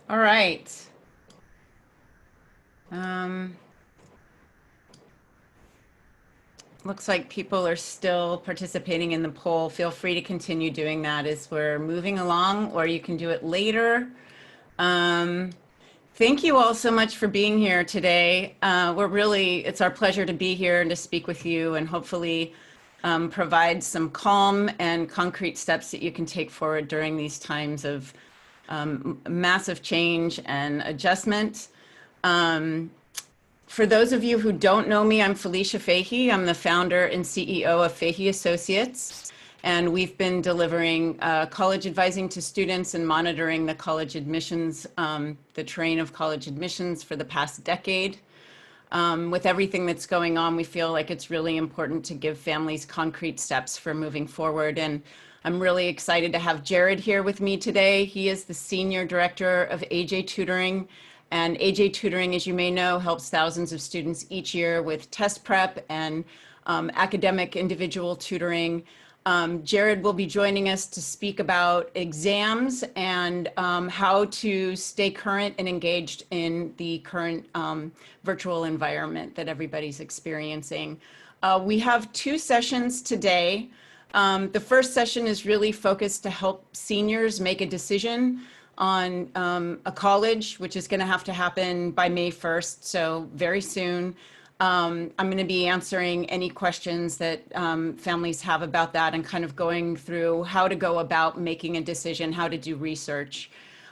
All right. Um, Looks like people are still participating in the poll. Feel free to continue doing that as we're moving along, or you can do it later. Um, Thank you all so much for being here today. It's our pleasure to be here and to speak with you and hopefully provide some calm and concrete steps that you can take forward during these times of massive change and adjustment. Um, for those of you who don't know me, I'm Felicia Fahey. I'm the founder and CEO of Fahey Associates, and we've been delivering college advising to students and monitoring the college admissions, the terrain of college admissions for the past decade. With everything that's going on, we feel like it's really important to give families concrete steps for moving forward. And I'm really excited to have Jared here with me today. He is the Senior Director of AJ Tutoring. And AJ Tutoring, as you may know, helps thousands of students each year with test prep and academic individual tutoring. Jared will be joining us to speak about exams and how to stay current and engaged in the current virtual environment that everybody's experiencing. We have two sessions today. The first session is really focused to help seniors make a decision on a college, which is going to have to happen by May 1st, so very soon. I'm going to be answering any questions that families have about that and kind of going through how to go about making a decision, how to do research.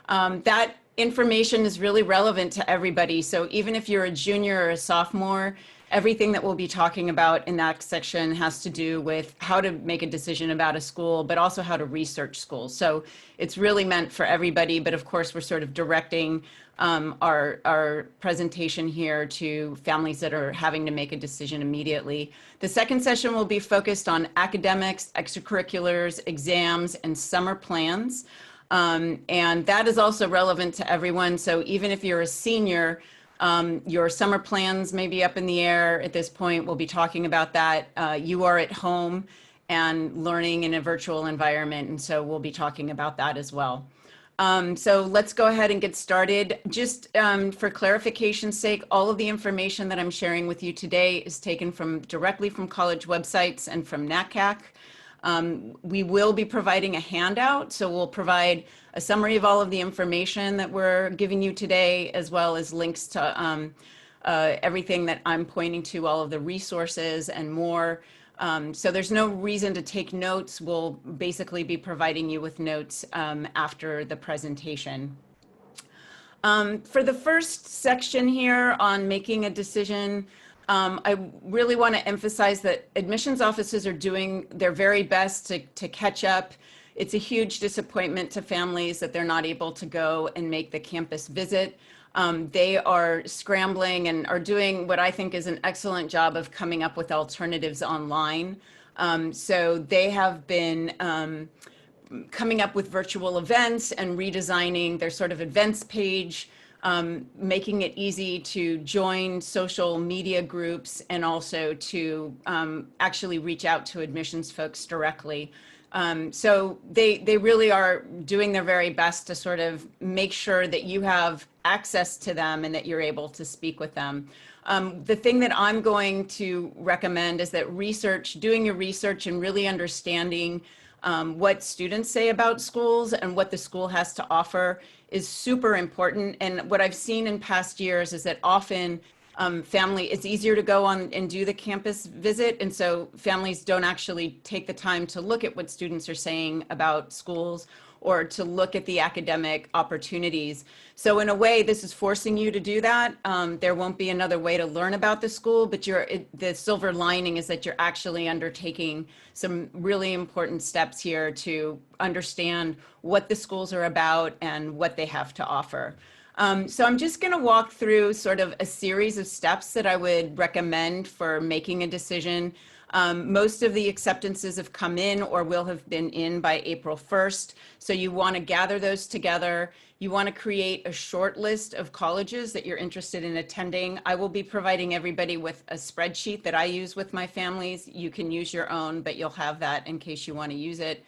That information is really relevant to everybody. So even if you're a junior or a sophomore, everything that we'll be talking about in that section has to do with how to make a decision about a school, but also how to research schools. So it's really meant for everybody, but of course we're sort of directing our presentation here to families that are having to make a decision immediately. The second session will be focused on academics, extracurriculars, exams, and summer plans. And that is also relevant to everyone. So even if you're a senior, your summer plans may be up in the air at this point. We'll be talking about that. You are at home and learning in a virtual environment. And so we'll be talking about that as well. So let's go ahead and get started. Just for clarification's sake, all of the information that I'm sharing with you today is taken directly from college websites and from NACAC. We will be providing a handout, so we'll provide a summary of all of the information that we're giving you today, as well as links to everything that I'm pointing to, all of the resources and more. So there's no reason to take notes. We'll basically be providing you with notes after the presentation. For the first section here on making a decision, I really want to emphasize that admissions offices are doing their very best to catch up. It's a huge disappointment to families that they're not able to go and make the campus visit. They are scrambling and are doing what I think is an excellent job of coming up with alternatives online. So they have been coming up with virtual events and redesigning their sort of events page, making it easy to join social media groups and also to actually reach out to admissions folks directly. So they really are doing their very best to sort of make sure that you have access to them and that you're able to speak with them. The thing that I'm going to recommend is that doing your research and really understanding what students say about schools and what the school has to offer is super important. And what I've seen in past years is that often it's easier to go on and do the campus visit. And so families don't actually take the time to look at what students are saying about schools or to look at the academic opportunities. So in a way, this is forcing you to do that. There won't be another way to learn about the school, but the silver lining is that you're actually undertaking some really important steps here to understand what the schools are about and what they have to offer. So I'm just going to walk through sort of a series of steps that I would recommend for making a decision. Most of the acceptances have come in or will have been in by April 1st. So you want to gather those together. You want to create a short list of colleges that you're interested in attending. I will be providing everybody with a spreadsheet that I use with my families. You can use your own, but you'll have that in case you want to use it.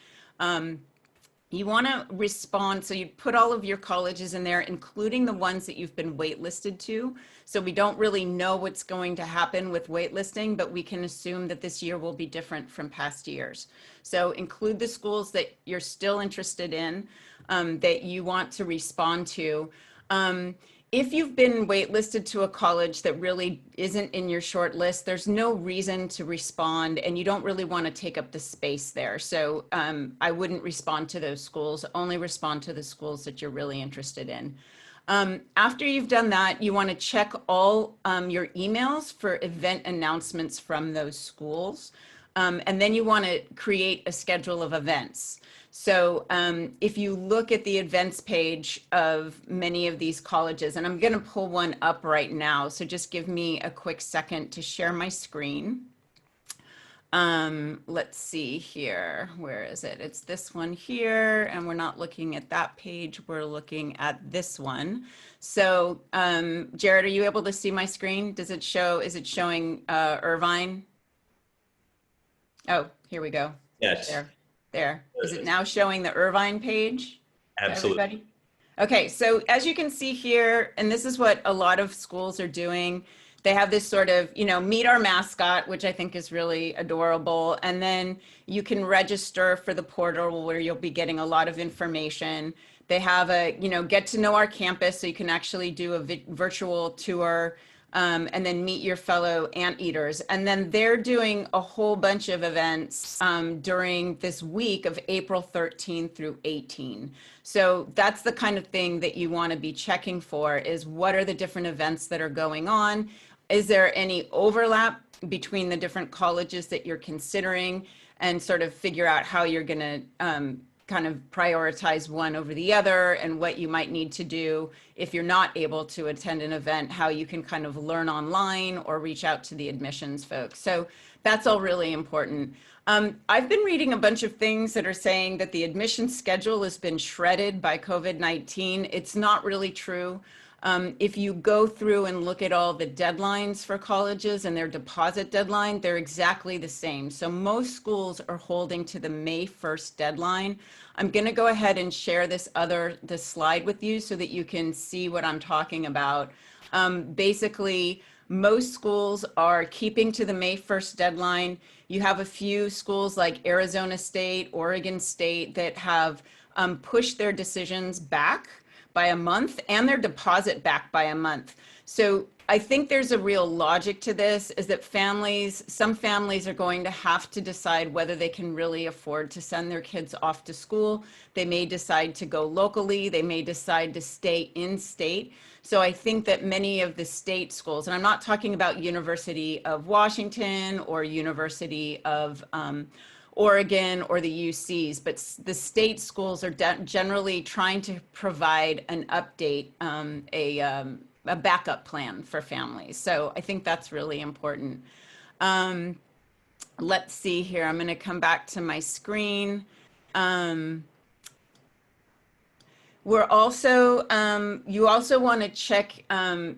You want to respond, so you put all of your colleges in there, including the ones that you've been waitlisted to. So we don't really know what's going to happen with waitlisting, but we can assume that this year will be different from past years. So include the schools that you're still interested in, that you want to respond to. If you've been waitlisted to a college that really isn't in your short list, there's no reason to respond, and you don't really want to take up the space there. So I wouldn't respond to those schools, only respond to the schools that you're really interested in. After you've done that, you want to check all your emails for event announcements from those schools. And then you want to create a schedule of events. So if you look at the events page of many of these colleges, and I'm going to pull one up right now, so just give me a quick second to share my screen. Let's see here. Where is it? It's this one here, and we're not looking at that page. We're looking at this one. So Jared, are you able to see my screen? Does it show, is it showing Irvine? Oh, here we go. Yes. There. Is it now showing the Irvine page? Absolutely. Everybody? Okay, so as you can see here, and this is what a lot of schools are doing, they have this sort of, meet our mascot, which I think is really adorable. And then you can register for the portal where you'll be getting a lot of information. They have a, get to know our campus, so you can actually do a virtual tour. And then meet your fellow anteaters. And then they're doing a whole bunch of events during this week of April 13 through 18. So that's the kind of thing that you want to be checking for, is what are the different events that are going on? Is there any overlap between the different colleges that you're considering, and sort of figure out how you're going to kind of prioritize one over the other, and what you might need to do if you're not able to attend an event, how you can kind of learn online or reach out to the admissions folks. So that's all really important. I've been reading a bunch of things that are saying that the admissions schedule has been shredded by COVID-19. It's not really true. If you go through and look at all the deadlines for colleges and their deposit deadline, they're exactly the same. So most schools are holding to the May 1st deadline. I'm going to go ahead and share this slide with you so that you can see what I'm talking about. Basically, most schools are keeping to the May 1st deadline. You have a few schools like Arizona State, Oregon State that have pushed their decisions back by a month and their deposit back by a month. So I think there's a real logic to this, is that some families are going to have to decide whether they can really afford to send their kids off to school. They may decide to go locally. They may decide to stay in state. So I think that many of the state schools, and I'm not talking about University of Washington or University of Oregon or the UCs, but the state schools are generally trying to provide an update, a backup plan for families. So I think that's really important. Let's see here. I'm going to come back to my screen. We're also, you also want to check,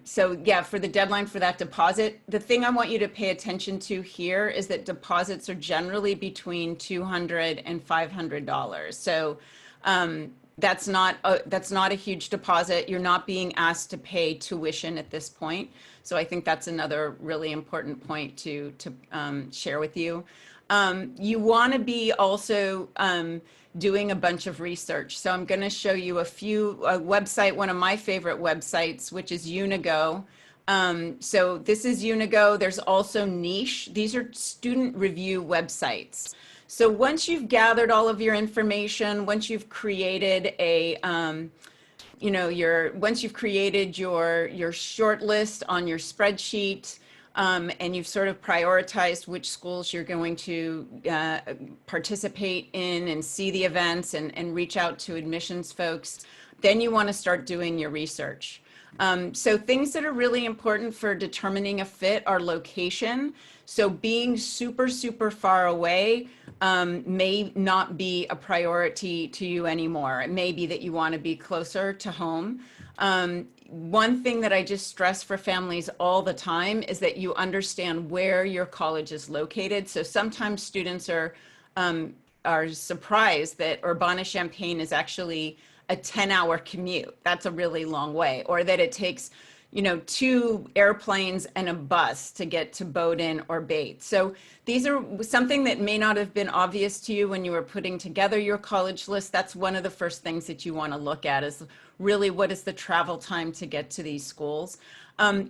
so yeah, for the deadline for that deposit, the thing I want you to pay attention to here is that deposits are generally between $200 and $500. So that's not a huge deposit. You're not being asked to pay tuition at this point. So I think that's another really important point to share with you. You want to be also doing a bunch of research. So I'm going to show you a website, one of my favorite websites, which is Unigo. So this is Unigo. There's also Niche. These are student review websites. So once you've gathered all of your information, once you've created once you've created your short list on your spreadsheet, and you've sort of prioritized which schools you're going to participate in and see the events and reach out to admissions folks, then you want to start doing your research. So things that are really important for determining a fit are location. So being super, super far away may not be a priority to you anymore. It may be that you want to be closer to home. One thing that I just stress for families all the time is that you understand where your college is located. So sometimes students are are surprised that Urbana-Champaign is actually a 10-hour commute. That's a really long way. Or that it takes, you know, 2 airplanes and a bus to get to Bowdoin or Bates. So these are something that may not have been obvious to you when you were putting together your college list. That's one of the first things that you want to look at, is really what is the travel time to get to these schools.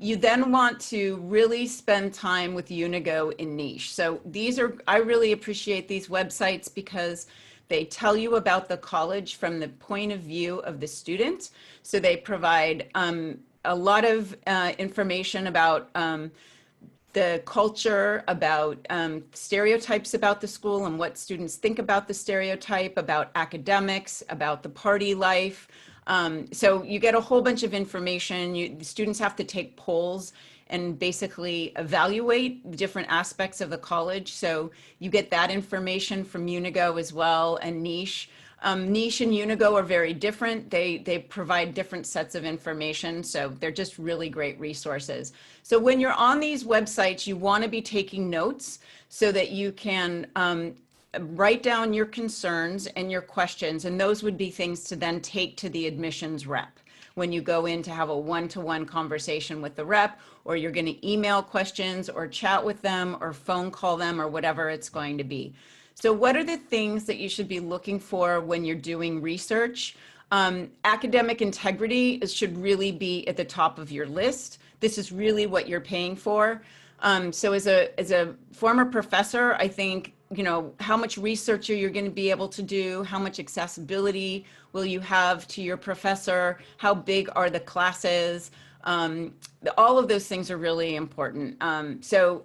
You then want to really spend time with Unigo and Niche. So these are, I really appreciate these websites because they tell you about the college from the point of view of the student. So they provide a lot of information about the culture, about stereotypes about the school and what students think about the stereotype, about academics, about the party life. So you get a whole bunch of information. The students have to take polls and basically evaluate different aspects of the college. So you get that information from Unigo as well, and Niche. Niche and Unigo are very different. They provide different sets of information, so they're just really great resources. So when you're on these websites, you want to be taking notes so that you can write down your concerns and your questions, and those would be things to then take to the admissions rep when you go in to have a one-to-one conversation with the rep, or you're going to email questions or chat with them or phone call them or whatever it's going to be. So what are the things that you should be looking for when you're doing research? Academic integrity should really be at the top of your list. This is really what you're paying for. So as a former professor, I think, you know, how much research are you going to be able to do? How much accessibility will you have to your professor? How big are the classes? All of those things are really important. So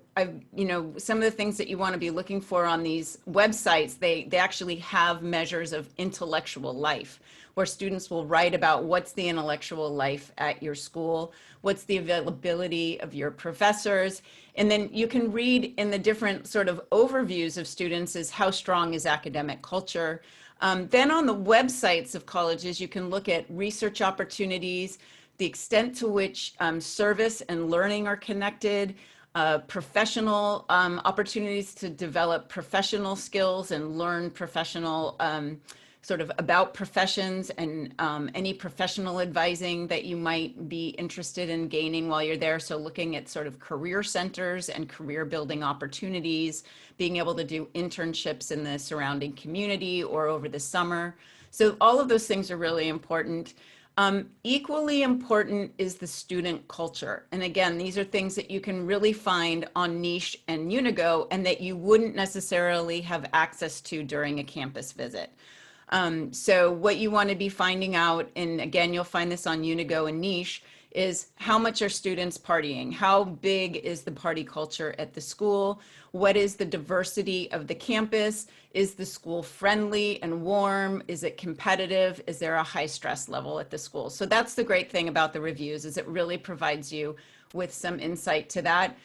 you know, some of the things that you want to be looking for on these websites, they actually have measures of intellectual life, where students will write about what's the intellectual life at your school, what's the availability of your professors, and then you can read in the different sort of overviews of students is how strong is academic culture. Then on the websites of colleges, you can look at research opportunities, the extent to which service and learning are connected, professional opportunities to develop professional skills and learn professional sort of about professions, and any professional advising that you might be interested in gaining while you're there. So looking at sort of career centers and career building opportunities, being able to do internships in the surrounding community or over the summer. So all of those things are really important. Equally important is the student culture. And again, these are things that you can really find on Niche and Unigo and that you wouldn't necessarily have access to during a campus visit. So what you want to be finding out, and again, you'll find this on Unigo and Niche, is how much are students partying? How big is the party culture at the school? What is the diversity of the campus? Is the school friendly and warm? Is it competitive? Is there a high stress level at the school? So that's the great thing about the reviews, is it really provides you with some insight to that.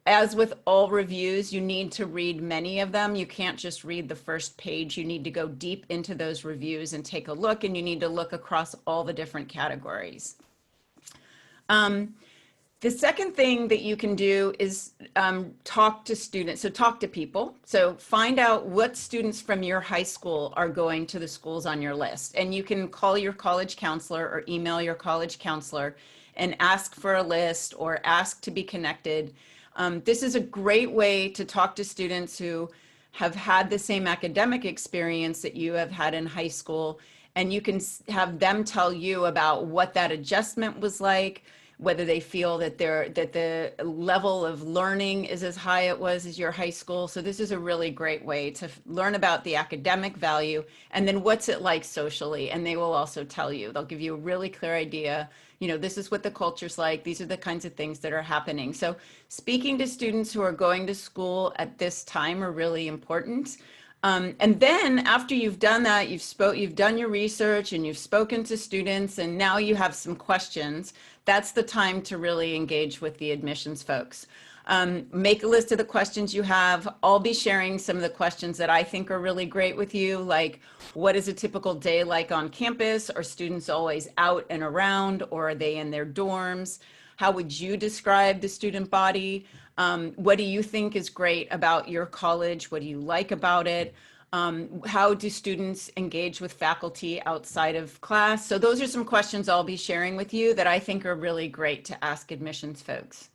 As with all reviews, you need to read many of them. You can't just read the first page. You need to go deep into those reviews and take a look, and you need to look across all the different categories. The second thing that you can do is talk to students, so talk to people. So find out what students from your high school are going to the schools on your list. And you can call your college counselor or email your college counselor and ask for a list or ask to be connected. This is a great way to talk to students who have had the same academic experience that you have had in high school, and you can have them tell you about what that adjustment was like, whether they feel that the level of learning is as high it was as your high school. So this is a really great way to learn about the academic value, and then what's it like socially, and they will also tell you. They'll give you a really clear idea. You know, this is what the culture's like. These are the kinds of things that are happening. So speaking to students who are going to school at this time are really important. And then after you've done that, you've done your research and you've spoken to students, and now you have some questions. That's the time to really engage with the admissions folks. Make a list of the questions you have. I'll be sharing some of the questions that I think are really great with you, like what is a typical day like on campus? Are students always out and around, or are they in their dorms? How would you describe the student body? What do you think is great about your college? What do you like about it? How do students engage with faculty outside of class? So those are some questions I'll be sharing with you that I think are really great to ask admissions folks.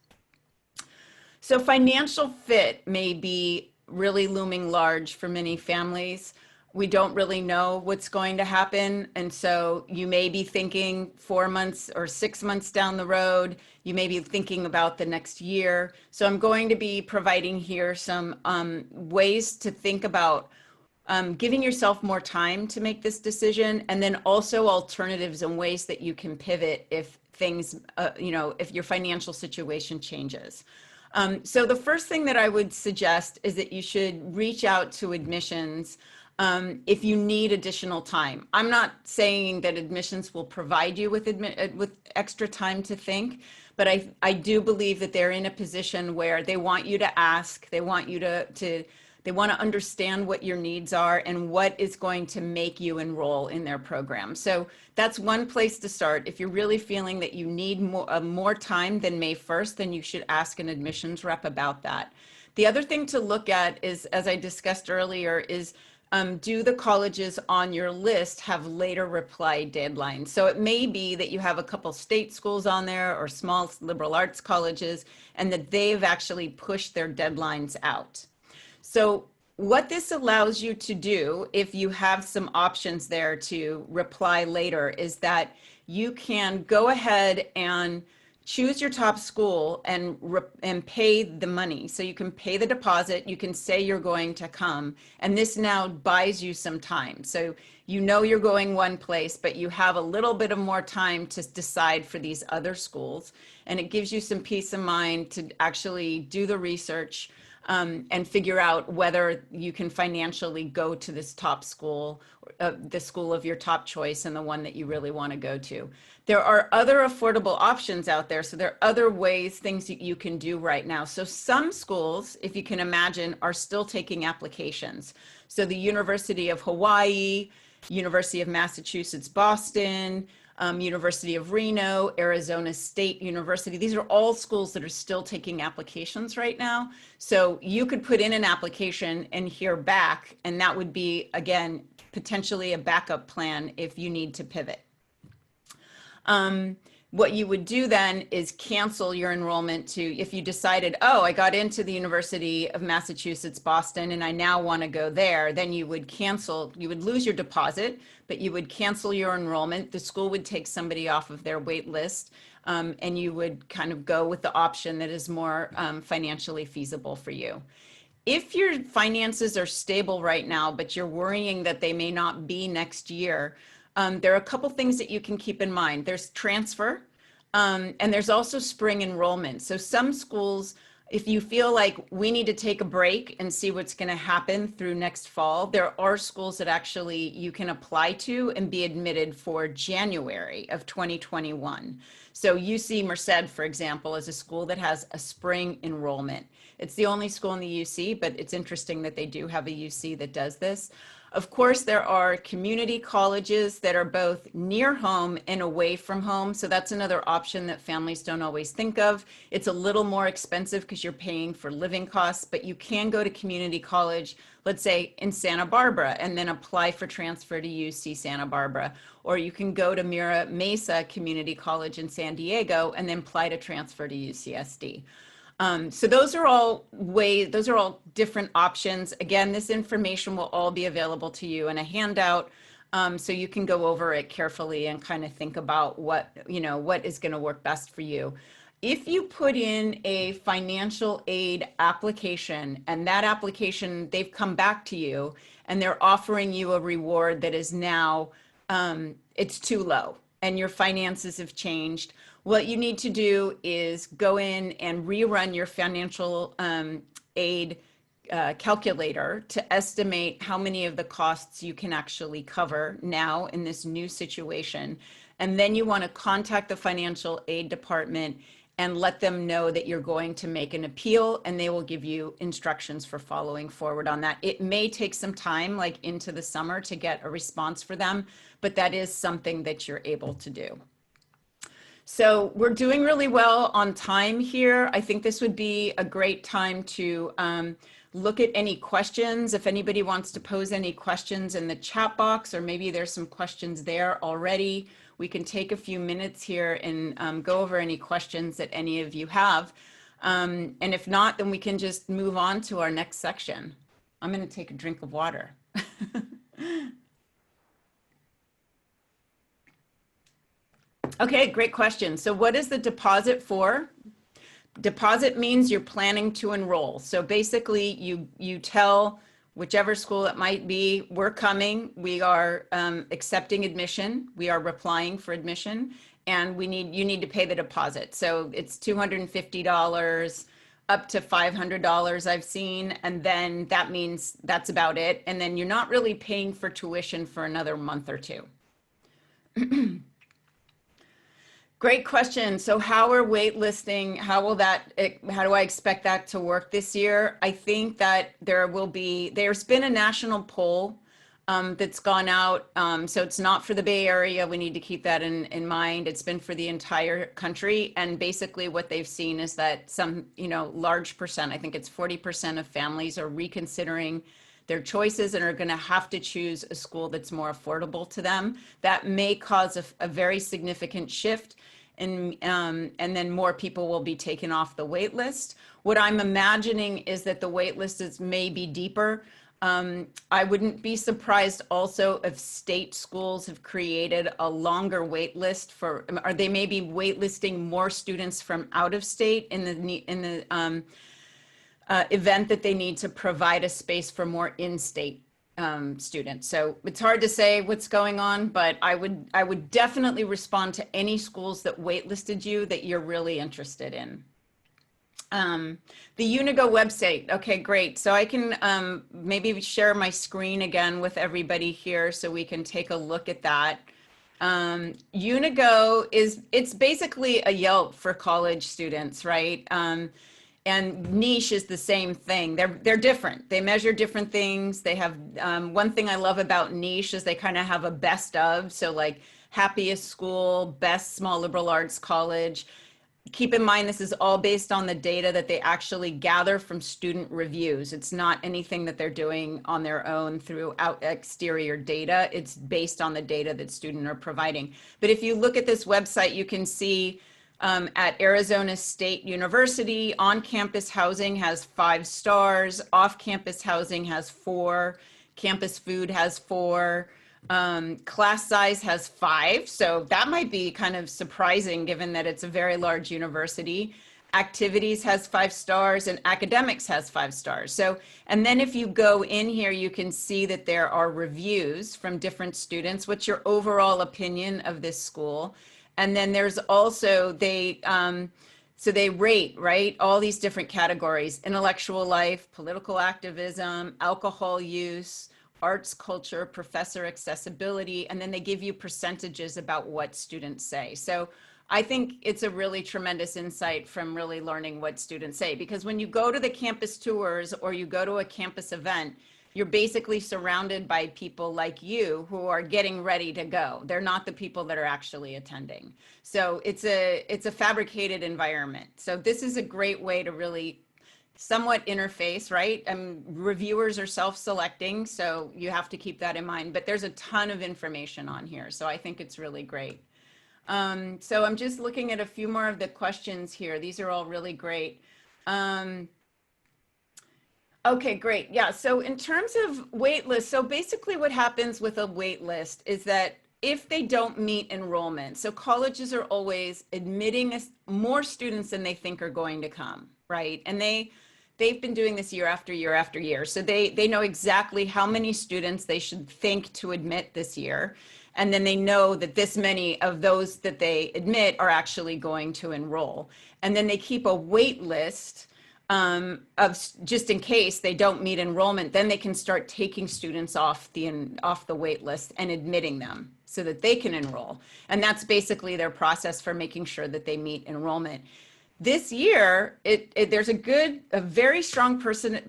So financial fit may be really looming large for many families. We don't really know what's going to happen. And so you may be thinking 4 months or 6 months down the road. You may be thinking about the next year. So I'm going to be providing here some ways to think about giving yourself more time to make this decision, and then also alternatives and ways that you can pivot if things, if your financial situation changes. So the first thing that I would suggest is that you should reach out to admissions if you need additional time. I'm not saying that admissions will provide you with extra time to think, but I do believe that they're in a position where they want you to ask, they want you they want to understand what your needs are and what is going to make you enroll in their program. So that's one place to start. If you're really feeling that you need more time than May 1st, then you should ask an admissions rep about that. The other thing to look at is, as I discussed earlier, is do the colleges on your list have later reply deadlines? So it may be that you have a couple state schools on there or small liberal arts colleges, and that they've actually pushed their deadlines out. So what this allows you to do, if you have some options there to reply later, is that you can go ahead and choose your top school and pay the money. So you can pay the deposit, you can say you're going to come, and this now buys you some time. So you know you're going one place, but you have a little bit of more time to decide for these other schools, and it gives you some peace of mind to actually do the research and figure out whether you can financially go to this top school, the school of your top choice and the one that you really want to go to. There are other affordable options out there. So there are other ways, things that you can do right now. So some schools, if you can imagine, are still taking applications. So the University of Hawaii, University of Massachusetts, Boston, University of Reno, Arizona State University. These are all schools that are still taking applications right now. So you could put in an application and hear back, and that would be, again, potentially a backup plan if you need to pivot. What you would do then is cancel your enrollment to, if you decided, oh, I got into the University of Massachusetts, Boston, and I now want to go there, then you would cancel, you would lose your deposit, but you would cancel your enrollment. The school would take somebody off of their wait list, and you would kind of go with the option that is more financially feasible for you. If your finances are stable right now, but you're worrying that they may not be next year, there are a couple things that you can keep in mind. There's transfer, and there's also spring enrollment. So some schools, if you feel like we need to take a break and see what's going to happen through next fall, there are schools that actually you can apply to and be admitted for January of 2021. So UC Merced, for example, is a school that has a spring enrollment. It's the only school in the UC, but it's interesting that they do have a UC that does this. Of course, there are community colleges that are both near home and away from home. So that's another option that families don't always think of. It's a little more expensive because you're paying for living costs, but you can go to community college, let's say in Santa Barbara, and then apply for transfer to UC Santa Barbara. Or you can go to Mira Mesa Community College in San Diego and then apply to transfer to UCSD. So those are all different options. Again, this information will all be available to you in a handout, so you can go over it carefully and kind of think about what is going to work best for you. If you put in a financial aid application and that application, they've come back to you and they're offering you a reward that is now, it's too low and your finances have changed, what you need to do is go in and rerun your financial aid calculator to estimate how many of the costs you can actually cover now in this new situation. And then you want to contact the financial aid department and let them know that you're going to make an appeal, and they will give you instructions for following forward on that. It may take some time, like into the summer, to get a response for them, but that is something that you're able to do. So we're doing really well on time here. I think this would be a great time to look at any questions. If anybody wants to pose any questions in the chat box, or maybe there's some questions there already, we can take a few minutes here and go over any questions that any of you have. And if not, then we can just move on to our next section. I'm going to take a drink of water. Okay, great question. So what is the deposit for? Deposit means you're planning to enroll. So basically you tell whichever school it might be, we're coming, we are accepting admission, we are applying for admission, and you need to pay the deposit. So it's $250 up to $500 I've seen, and then that means that's about it. And then you're not really paying for tuition for another month or two. Great question. So how are waitlisting, how do I expect that to work this year? I think that there's been a national poll that's gone out. So it's not for the Bay Area. We need to keep that in mind. It's been for the entire country. And basically what they've seen is that some, large percent, I think it's 40% of families are reconsidering their choices and are going to have to choose a school that's more affordable to them. That may cause a very significant shift, and then more people will be taken off the wait list. What I'm imagining is that the wait list is maybe deeper. I wouldn't be surprised also if state schools have created a longer wait list or they may be waitlisting more students from out of state in the event that they need to provide a space for more in-state students. So it's hard to say what's going on, but I would definitely respond to any schools that waitlisted you that you're really interested in. The Unigo website. Okay, great. So I can maybe share my screen again with everybody here so we can take a look at that. Unigo it's basically a Yelp for college students, right? And niche is the same thing. They're different. They measure different things. They have one thing I love about niche is they kind of have a best of. So like happiest school, best small liberal arts college. Keep in mind, this is all based on the data that they actually gather from student reviews. It's not anything that they're doing on their own through exterior data. It's based on the data that students are providing. But if you look at this website, you can see at Arizona State University, on-campus housing has 5 stars, off-campus housing has 4, campus food has 4, class size has 5. So that might be kind of surprising given that it's a very large university. Activities has 5 stars and academics has 5 stars. So, and then if you go in here, you can see that there are reviews from different students. What's your overall opinion of this school? And then there's also, so they rate, right? All these different categories: intellectual life, political activism, alcohol use, arts, culture, professor accessibility, and then they give you percentages about what students say. So I think it's a really tremendous insight from really learning what students say, because when you go to the campus tours or you go to a campus event, you're basically surrounded by people like you who are getting ready to go. They're not the people that are actually attending. So it's a fabricated environment. So this is a great way to really somewhat interface, right? Reviewers are self-selecting, so you have to keep that in mind. But there's a ton of information on here, so I think it's really great. So I'm just looking at a few more of the questions here. These are all really great. Okay, great. Yeah, so in terms of wait lists, so basically what happens with a wait list is that if they don't meet enrollment, so colleges are always admitting more students than they think are going to come, right? And they've been doing this year after year after year. So they know exactly how many students they should think to admit this year. And then they know that this many of those that they admit are actually going to enroll. And then they keep a wait list of just in case they don't meet enrollment. Then they can start taking students off the wait list and admitting them so that they can enroll. And that's basically their process for making sure that they meet enrollment. This year, there's a very strong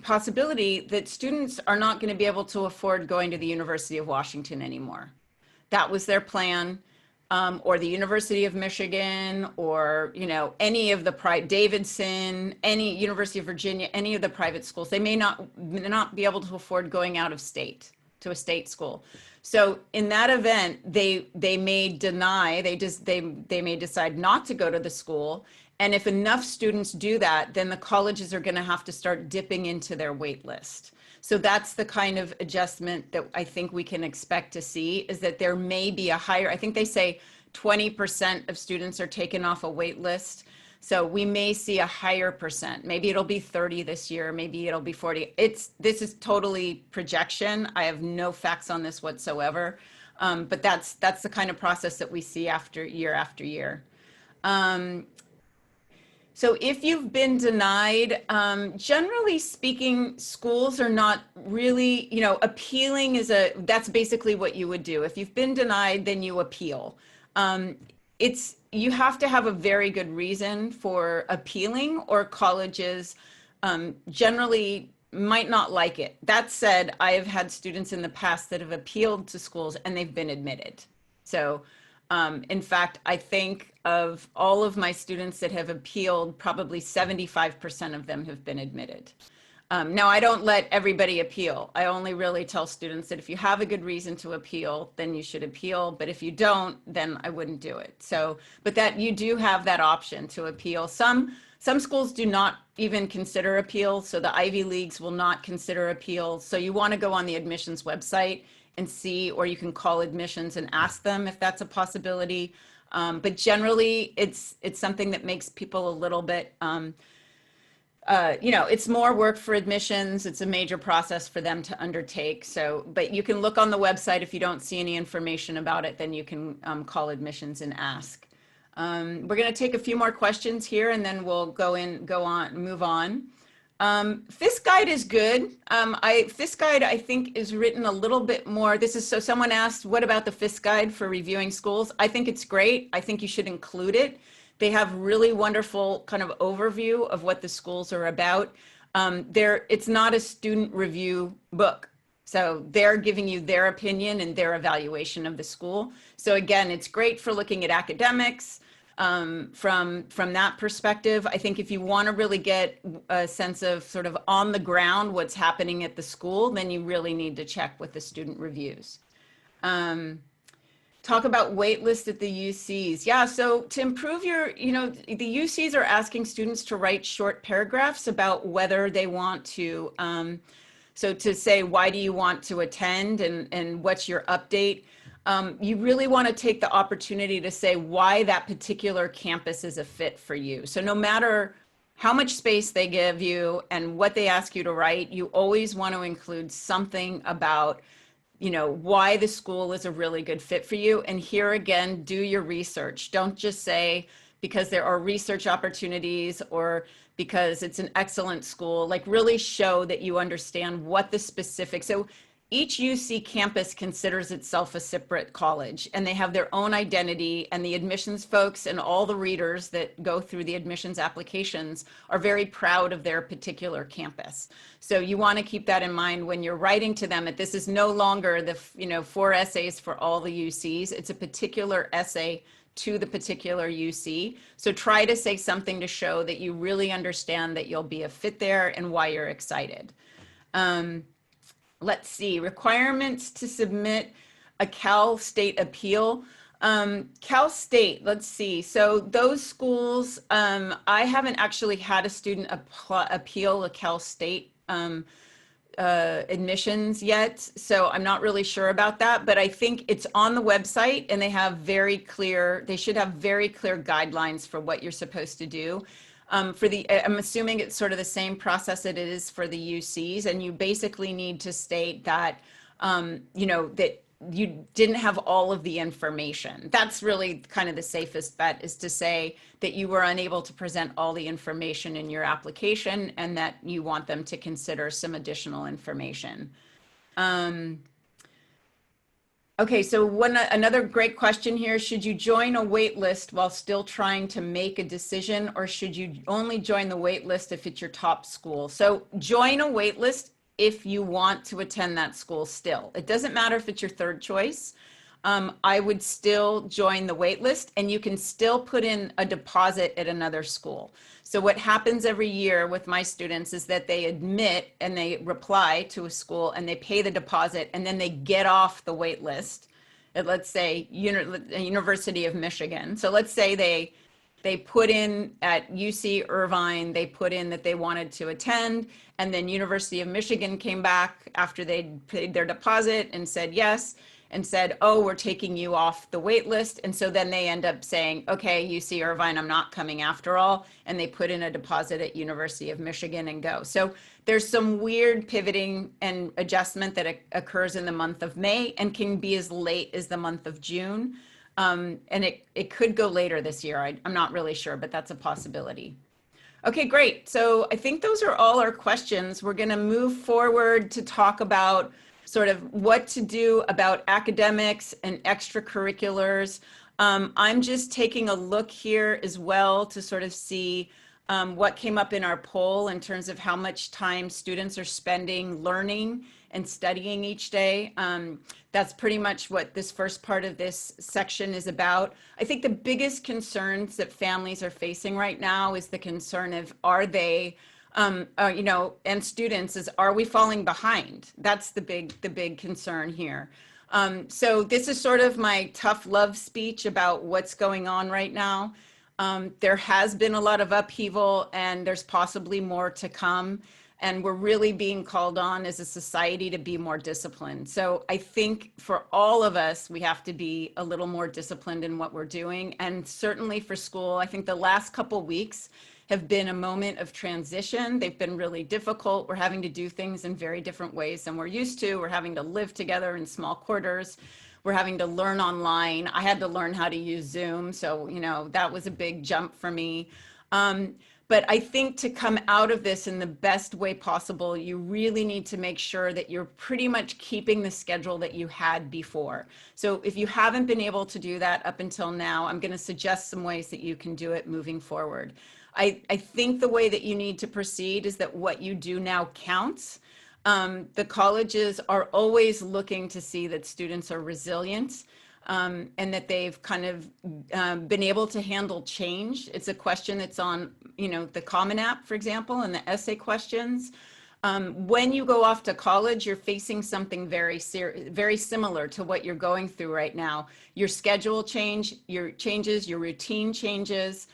possibility that students are not going to be able to afford going to the University of Washington anymore. That was their plan. or the University of Michigan, or, you know, any of the Davidson, any University of Virginia, any of the private schools, they may not be able to afford going out of state to a state school. So in that event, they may deny, they may decide not to go to the school. And if enough students do that, then the colleges are going to have to start dipping into their wait list. So that's the kind of adjustment that I think we can expect to see, is that there may be a higher, I think they say 20% of students are taken off a wait list. So we may see a higher percent. Maybe it'll be 30 this year, maybe it'll be 40. This is totally projection. I have no facts on this whatsoever. But that's the kind of process that we see after year. So if you've been denied, generally speaking, schools are not really, you know, appealing that's basically what you would do. If you've been denied, then you appeal. You have to have a very good reason for appealing, or colleges generally might not like it. That said, I have had students in the past that have appealed to schools and they've been admitted. So in fact, I think of all of my students that have appealed, probably 75% of them have been admitted. Now, I don't let everybody appeal. I only really tell students that if you have a good reason to appeal, then you should appeal. But if you don't, then I wouldn't do it. So, but that you do have that option to appeal. Some schools do not even consider appeal. So the Ivy Leagues will not consider appeal. So you want to go on the admissions website and see, or you can call admissions and ask them if that's a possibility. But generally, it's something that makes people a little bit, you know, it's more work for admissions. It's a major process for them to undertake. So, but you can look on the website. If you don't see any information about it, then you can call admissions and ask. We're going to take a few more questions here, and then we'll move on. FIS Guide is good. FIS Guide, I think, is written a little bit more. So someone asked, what about the FIS Guide for reviewing schools? I think it's great. I think you should include it. They have really wonderful kind of overview of what the schools are about. It's not a student review book. So they're giving you their opinion and their evaluation of the school. So again, it's great for looking at academics. From that perspective, I think if you want to really get a sense of sort of on the ground what's happening at the school, then you really need to check with the student reviews. Talk about waitlist at the UCs. Yeah, so to improve the UCs are asking students to write short paragraphs about whether they want to, so to say, why do you want to attend and what's your update? You really want to take the opportunity to say why that particular campus is a fit for you. So no matter how much space they give you and what they ask you to write, you always want to include something about, you know, why the school is a really good fit for you. And here again, do your research. Don't just say because there are research opportunities or because it's an excellent school. Like, really show that you understand what the specific, so each UC campus considers itself a separate college, and they have their own identity, and the admissions folks and all the readers that go through the admissions applications are very proud of their particular campus. So you want to keep that in mind when you're writing to them, that this is no longer the 4 essays for all the UCs. It's a particular essay to the particular UC. So try to say something to show that you really understand that you'll be a fit there and why you're excited. Let's see, requirements to submit a Cal State appeal. Cal State, let's see. So those schools, I haven't actually had a student appeal a Cal State admissions yet, so I'm not really sure about that, but I think it's on the website, and they should have very clear guidelines for what you're supposed to do. I'm assuming it's sort of the same process it is for the UCs, and you basically need to state that, that you didn't have all of the information. That's really kind of the safest bet, is to say that you were unable to present all the information in your application and that you want them to consider some additional information. Okay, so another great question here. Should you join a wait list while still trying to make a decision, or should you only join the wait list if it's your top school? So join a wait list if you want to attend that school still. It doesn't matter if it's your third choice. I would still join the wait list, and you can still put in a deposit at another school. So what happens every year with my students is that they admit and they reply to a school and they pay the deposit, and then they get off the wait list at, let's say, University of Michigan. So let's say they put in at UC Irvine, they put in that they wanted to attend, and then University of Michigan came back after they'd paid their deposit and said yes, and said, oh, we're taking you off the wait list. And so then they end up saying, okay, UC Irvine, I'm not coming after all. And they put in a deposit at University of Michigan and go. So there's some weird pivoting and adjustment that occurs in the month of May and can be as late as the month of June. And it could go later this year. I'm not really sure, but that's a possibility. Okay, great. So I think those are all our questions. We're going to move forward to talk about sort of what to do about academics and extracurriculars. I'm just taking a look here as well to sort of see what came up in our poll in terms of how much time students are spending learning and studying each day. That's pretty much what this first part of this section is about. I think the biggest concerns that families are facing right now is the concern of, are they and students is, are we falling behind? That's the big concern here. So this is sort of my tough love speech about what's going on right now. There has been a lot of upheaval, and there's possibly more to come. And we're really being called on as a society to be more disciplined. So I think for all of us, we have to be a little more disciplined in what we're doing. And certainly for school, I think the last couple weeks have been a moment of transition. They've been really difficult. We're having to do things in very different ways than we're used to. We're having to live together in small quarters. We're having to learn online. I had to learn how to use Zoom. So, that was a big jump for me. But I think to come out of this in the best way possible, you really need to make sure that you're pretty much keeping the schedule that you had before. So if you haven't been able to do that up until now, I'm going to suggest some ways that you can do it moving forward. I think the way that you need to proceed is that what you do now counts. The colleges are always looking to see that students are resilient. And that they've kind of been able to handle change. It's a question that's on, the Common App, for example, and the essay questions. When you go off to college, you're facing something very similar to what you're going through right now. Your schedule changes, your routine changes,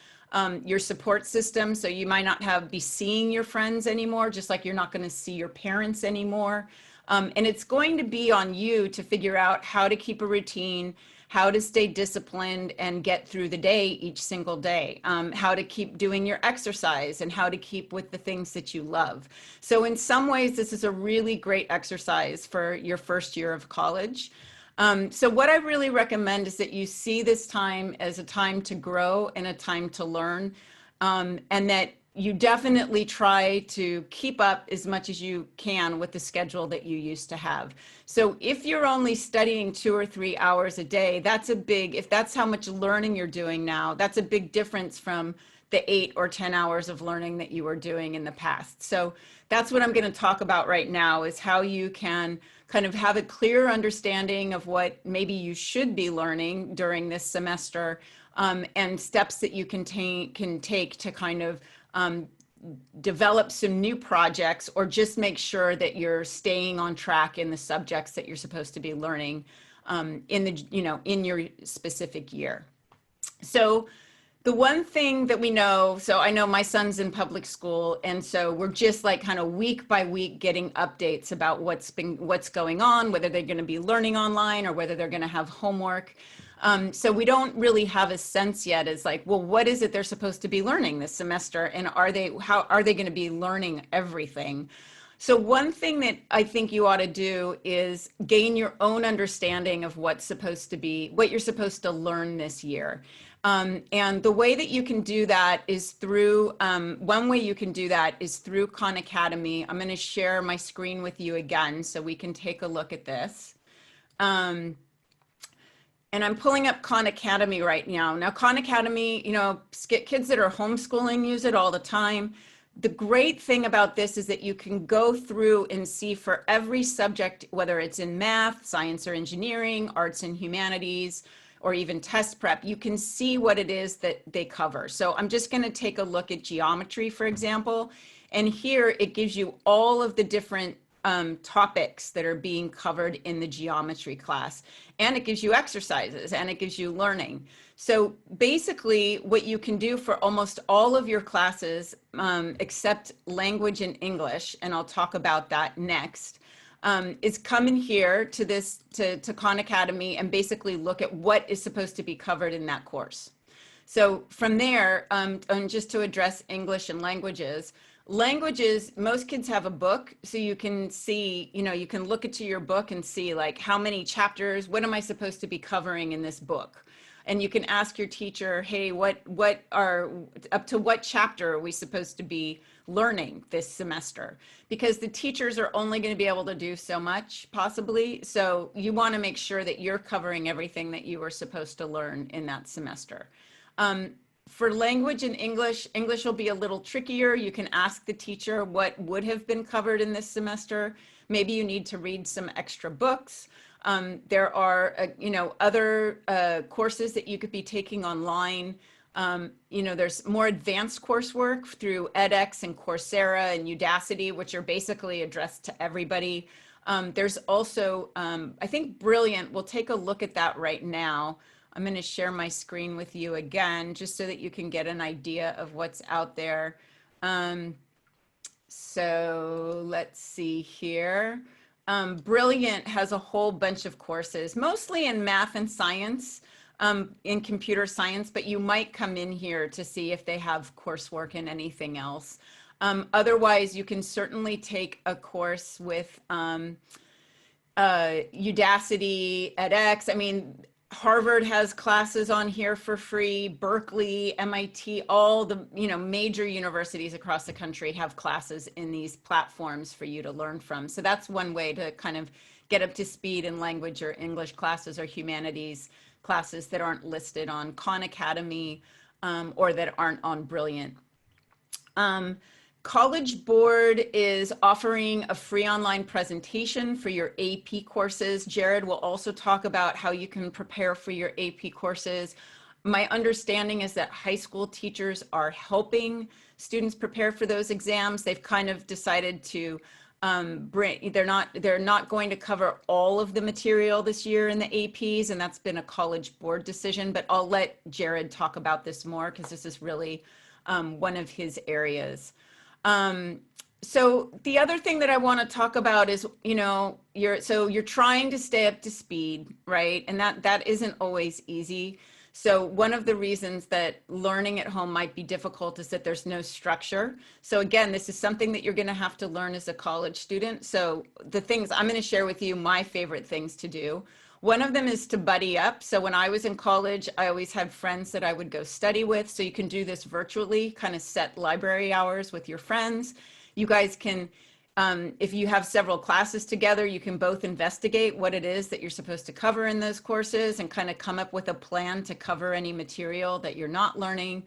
your support system. So you might not be seeing your friends anymore, just like you're not going to see your parents anymore. And it's going to be on you to figure out how to keep a routine, how to stay disciplined and get through the day each single day, how to keep doing your exercise and how to keep with the things that you love. So in some ways, this is a really great exercise for your first year of college. So what I really recommend is that you see this time as a time to grow and a time to learn, and that you definitely try to keep up as much as you can with the schedule that you used to have. So if you're only studying 2 or 3 hours a day, if that's how much learning you're doing now, that's a big difference from the 8 or 10 hours of learning that you were doing in the past. So that's what I'm going to talk about right now, is how you can kind of have a clear understanding of what maybe you should be learning during this semester, and steps that you can take to kind of develop some new projects, or just make sure that you're staying on track in the subjects that you're supposed to be learning in your specific year. So the one thing that we know, so I know my son's in public school, and so we're just like kind of week by week getting updates about what's going on, whether they're going to be learning online or whether they're going to have homework. So we don't really have a sense yet as like, well, what is it they're supposed to be learning this semester? And how are they going to be learning everything? So one thing that I think you ought to do is gain your own understanding of what you're supposed to learn this year. And the way that you can do that is through, one way you can do that is through Khan Academy. I'm going to share my screen with you again so we can take a look at this. And I'm pulling up Khan Academy right now. Now, Khan Academy, kids that are homeschooling use it all the time. The great thing about this is that you can go through and see for every subject, whether it's in math, science or engineering, arts and humanities, or even test prep, you can see what it is that they cover. So I'm just going to take a look at geometry, for example. And here it gives you all of the different topics that are being covered in the geometry class. And it gives you exercises and it gives you learning. So basically what you can do for almost all of your classes, except language and English, and I'll talk about that next, is come in here to this, to Khan Academy and basically look at what is supposed to be covered in that course. So from there, and just to address English and languages, most kids have a book, so you can see, you can look into your book and see like how many chapters, what am I supposed to be covering in this book? And you can ask your teacher, hey, what are, up to what chapter are we supposed to be learning this semester? Because the teachers are only going to be able to do so much, possibly. So you want to make sure that you're covering everything that you are supposed to learn in that semester. For language and English will be a little trickier. You can ask the teacher what would have been covered in this semester. Maybe you need to read some extra books. There are, other courses that you could be taking online. There's more advanced coursework through edX and Coursera and Udacity, which are basically addressed to everybody. There's also, I think Brilliant, we'll take a look at that right now. I'm going to share my screen with you again, just so that you can get an idea of what's out there. So let's see here. Brilliant has a whole bunch of courses, mostly in math and science, in computer science, but you might come in here to see if they have coursework in anything else. Otherwise, you can certainly take a course with Udacity, edX. I mean, Harvard has classes on here for free. Berkeley, MIT, all the major universities across the country have classes in these platforms for you to learn from. So that's one way to kind of get up to speed in language or English classes or humanities classes that aren't listed on Khan Academy or that aren't on Brilliant. College Board is offering a free online presentation for your AP courses. Jared will also talk about how you can prepare for your AP courses. My understanding is that high school teachers are helping students prepare for those exams. They've kind of decided to they're not going to cover all of the material this year in the APs, and that's been a College Board decision, but I'll let Jared talk about this more because this is really one of his areas. So the other thing that I want to talk about is, you're trying to stay up to speed, right? And that isn't always easy. So one of the reasons that learning at home might be difficult is that there's no structure. So again, this is something that you're going to have to learn as a college student. So the things I'm going to share with you, my favorite things to do. One of them is to buddy up. So when I was in college, I always had friends that I would go study with. So you can do this virtually, kind of set library hours with your friends. You guys can, if you have several classes together, you can both investigate what it is that you're supposed to cover in those courses and kind of come up with a plan to cover any material that you're not learning.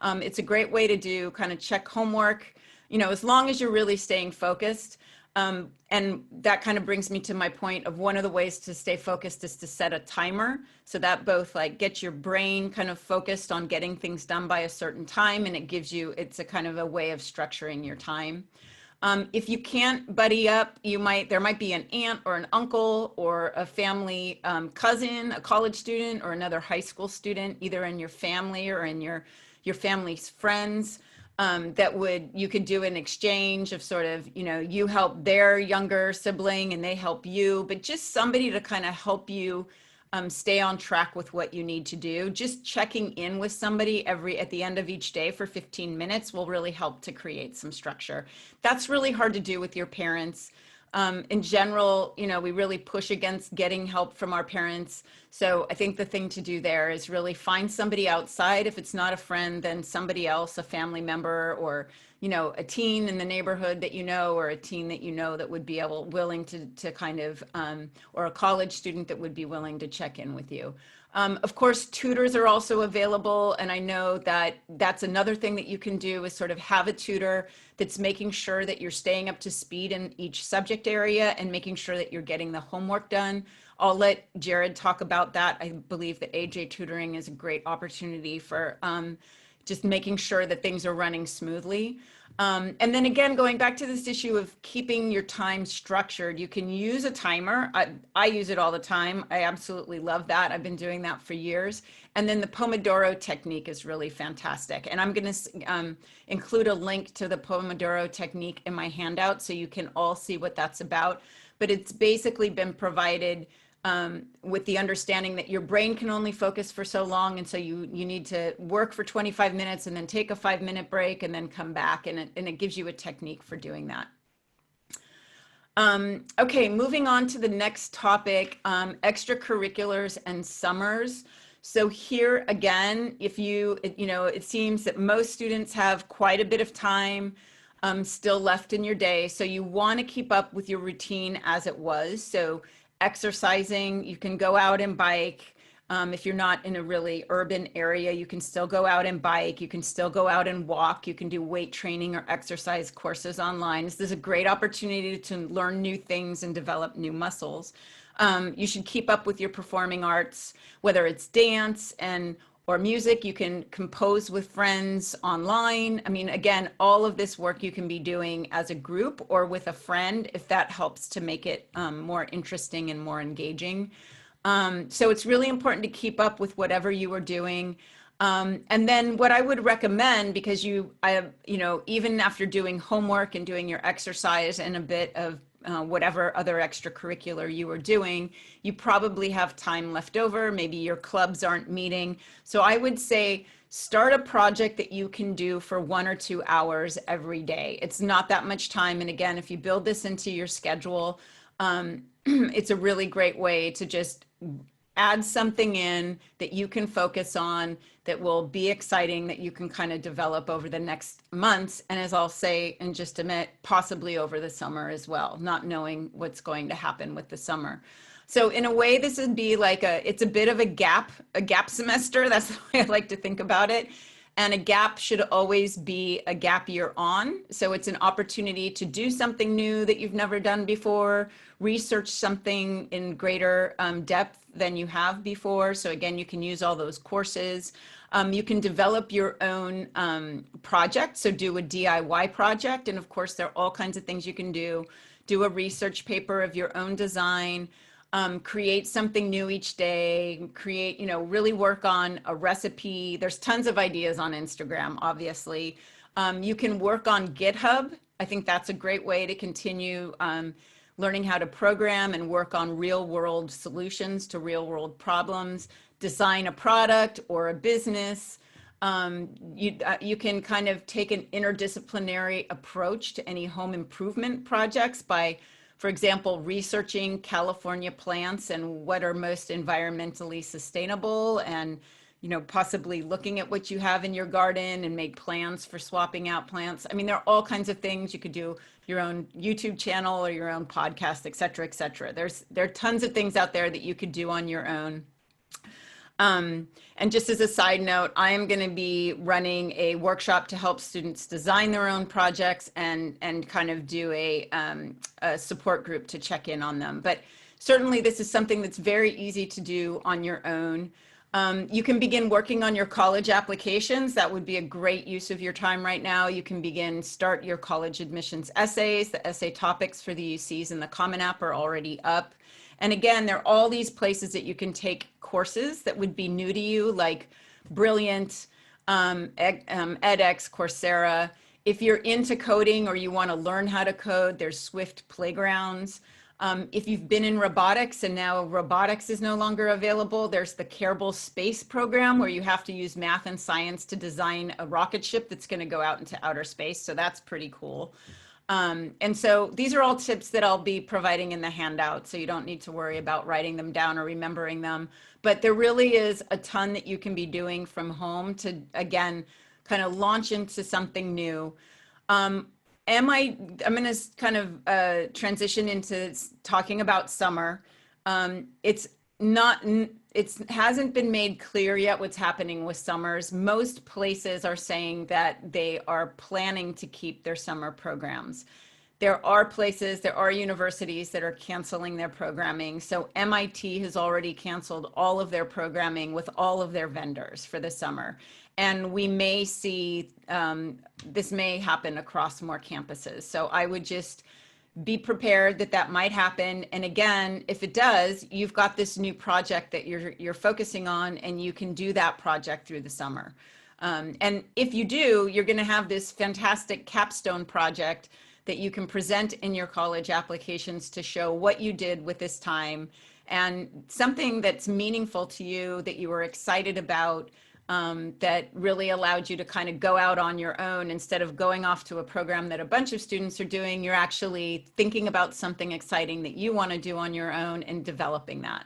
It's a great way to do kind of check homework, as long as you're really staying focused. And that kind of brings me to my point of one of the ways to stay focused is to set a timer. So that both like gets your brain kind of focused on getting things done by a certain time, and it's a kind of a way of structuring your time. If you can't buddy up, there might be an aunt or an uncle or a family cousin, a college student or another high school student, either in your family or in your family's friends. You could do an exchange of sort of, you help their younger sibling and they help you, but just somebody to kind of help you stay on track with what you need to do. Just checking in with somebody at the end of each day for 15 minutes will really help to create some structure. That's really hard to do with your parents. In general, we really push against getting help from our parents. So I think the thing to do there is really find somebody outside. If it's not a friend, then somebody else, a family member, or, a teen in the neighborhood that or a teen that that would be willing to kind of, or a college student that would be willing to check in with you. Of course, tutors are also available, and I know that that's another thing that you can do is sort of have a tutor that's making sure that you're staying up to speed in each subject area and making sure that you're getting the homework done. I'll let Jared talk about that. I believe that AJ Tutoring is a great opportunity for just making sure that things are running smoothly. And then again, going back to this issue of keeping your time structured, you can use a timer. I use it all the time. I absolutely love that. I've been doing that for years. And then the Pomodoro technique is really fantastic. And I'm going to include a link to the Pomodoro technique in my handout so you can all see what that's about. But it's basically been provided with the understanding that your brain can only focus for so long, and so you need to work for 25 minutes and then take a 5-minute break and then come back, and it gives you a technique for doing that. Okay, moving on to the next topic, extracurriculars and summers. So here again, if it seems that most students have quite a bit of time still left in your day, so you want to keep up with your routine as it was. So exercising, you can go out and bike. If you're not in a really urban area, you can still go out and bike. You can still go out and walk. You can do weight training or exercise courses online. This is a great opportunity to learn new things and develop new muscles. You should keep up with your performing arts, whether it's dance or music. You can compose with friends online. I mean, again, all of this work you can be doing as a group or with a friend if that helps to make it more interesting and more engaging. So it's really important to keep up with whatever you are doing. And then what I would recommend, because even after doing homework and doing your exercise and a bit of whatever other extracurricular you are doing, you probably have time left over. Maybe your clubs aren't meeting. So I would say start a project that you can do for 1 or 2 hours every day. It's not that much time. And again, if you build this into your schedule, it's a really great way to just add something in that you can focus on, that will be exciting, that you can kind of develop over the next months. And as I'll say in just a minute, possibly over the summer as well, not knowing what's going to happen with the summer. So in a way, this would be like it's a bit of a gap semester. That's the way I like to think about it. And a gap should always be a gap year on. So it's an opportunity to do something new that you've never done before, research something in greater depth than you have before. So again, you can use all those courses. You can develop your own project. So do a DIY project. And of course, there are all kinds of things you can do. Do a research paper of your own design. Create something new each day, really work on a recipe. There's tons of ideas on Instagram, obviously. You can work on GitHub. I think that's a great way to continue learning how to program and work on real world solutions to real world problems, design a product or a business. You can kind of take an interdisciplinary approach to any home improvement projects by, for example, researching California plants and what are most environmentally sustainable, and possibly looking at what you have in your garden and make plans for swapping out plants. I mean, there are all kinds of things. You could do your own YouTube channel or your own podcast, et cetera, et cetera. There are tons of things out there that you could do on your own. And just as a side note, I am going to be running a workshop to help students design their own projects and kind of do a support group to check in on them. But certainly this is something that's very easy to do on your own. You can begin working on your college applications. That would be a great use of your time right now. You can start your college admissions essays. The essay topics for the UCs in the Common App are already up. And again, there are all these places that you can take courses that would be new to you, like Brilliant, edX, Coursera. If you're into coding or you want to learn how to code, there's Swift Playgrounds. If you've been in robotics and now robotics is no longer available, there's the Kerbal Space Program where you have to use math and science to design a rocket ship that's going to go out into outer space. So that's pretty cool. And so these are all tips that I'll be providing in the handout, so you don't need to worry about writing them down or remembering them. But there really is a ton that you can be doing from home to, again, kind of launch into something new. I'm going to kind of transition into talking about summer. It's it hasn't been made clear yet what's happening with summers. Most places are saying that they are planning to keep their summer programs. There are places, there are universities that are canceling their programming. So MIT has already canceled all of their programming with all of their vendors for the summer. And we may see, this may happen across more campuses. So I would just be prepared that that might happen. And again, if it does, you've got this new project that you're focusing on, and you can do that project through the summer. And if you do, you're going to have this fantastic capstone project that you can present in your college applications to show what you did with this time, and something that's meaningful to you, that you were excited about, that really allowed you to kind of go out on your own. Instead of going off to a program that a bunch of students are doing, you're actually thinking about something exciting that you want to do on your own and developing that.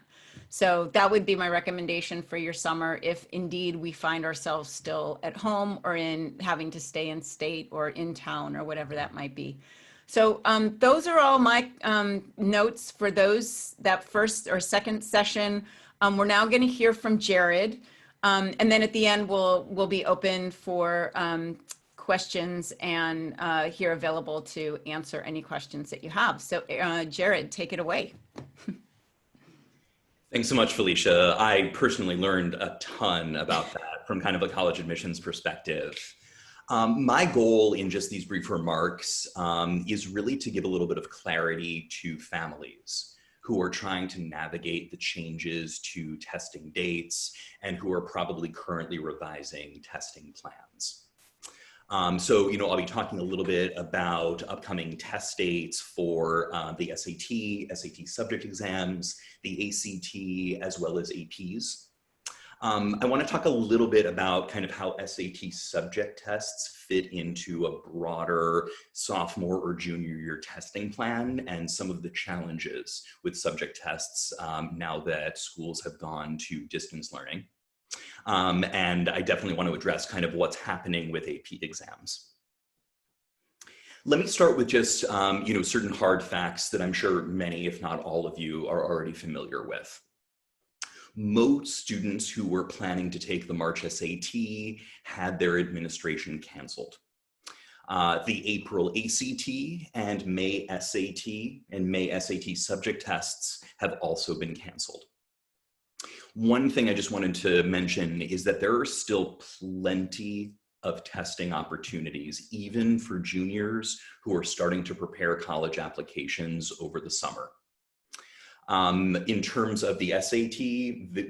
So that would be my recommendation for your summer, if indeed we find ourselves still at home or in having to stay in state or in town or whatever that might be. So those are all my notes for that first or second session. We're now going to hear from Jared. And then at the end, we'll be open for questions, and here available to answer any questions that you have. So Jared, take it away. Thanks so much, Felicia. I personally learned a ton about that from kind of a college admissions perspective. My goal in just these brief remarks is really to give a little bit of clarity to families who are trying to navigate the changes to testing dates and who are probably currently revising testing plans. So, I'll be talking a little bit about upcoming test dates for the SAT subject exams, the ACT, as well as APs. I want to talk a little bit about kind of how SAT subject tests fit into a broader sophomore or junior year testing plan, and some of the challenges with subject tests now that schools have gone to distance learning. And I definitely want to address kind of what's happening with AP exams. Let me start with just, certain hard facts that I'm sure many, if not all of you, are already familiar with. Most students who were planning to take the March SAT had their administration canceled. The April ACT and May SAT and May SAT subject tests have also been canceled. One thing I just wanted to mention is that there are still plenty of testing opportunities, even for juniors who are starting to prepare college applications over the summer. In terms of the SAT,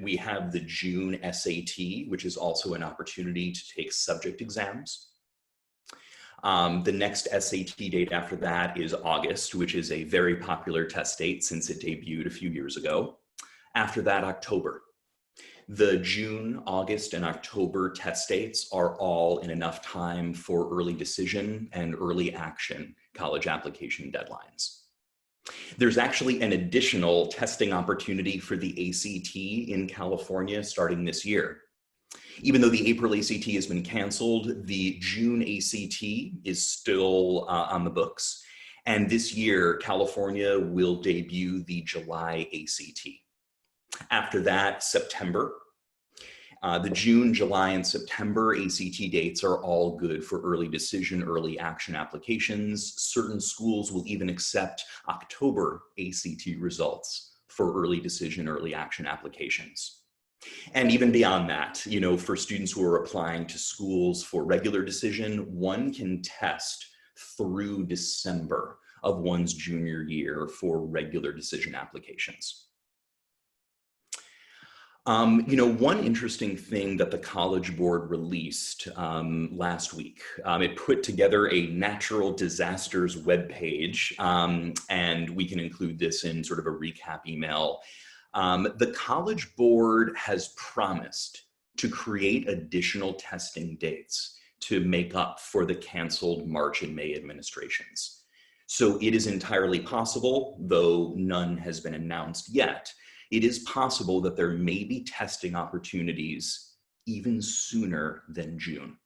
we have the June SAT, which is also an opportunity to take subject exams. The next SAT date after that is August, which is a very popular test date since it debuted a few years ago. After that, October. The June, August, and October test dates are all in enough time for early decision and early action college application deadlines. There's actually an additional testing opportunity for the ACT in California starting this year. Even though the April ACT has been canceled, the June ACT is still on the books. And this year, California will debut the July ACT. After that, September. The June, July, and September ACT dates are all good for early decision, early action applications. Certain schools will even accept October ACT results for early decision, early action applications. And even beyond that, for students who are applying to schools for regular decision, one can test through December of one's junior year for regular decision applications. One interesting thing that the College Board released last week, it put together a natural disasters webpage, and we can include this in sort of a recap email. The College Board has promised to create additional testing dates to make up for the canceled March and May administrations. So it is entirely possible, though none has been announced yet, it is possible that there may be testing opportunities even sooner than June.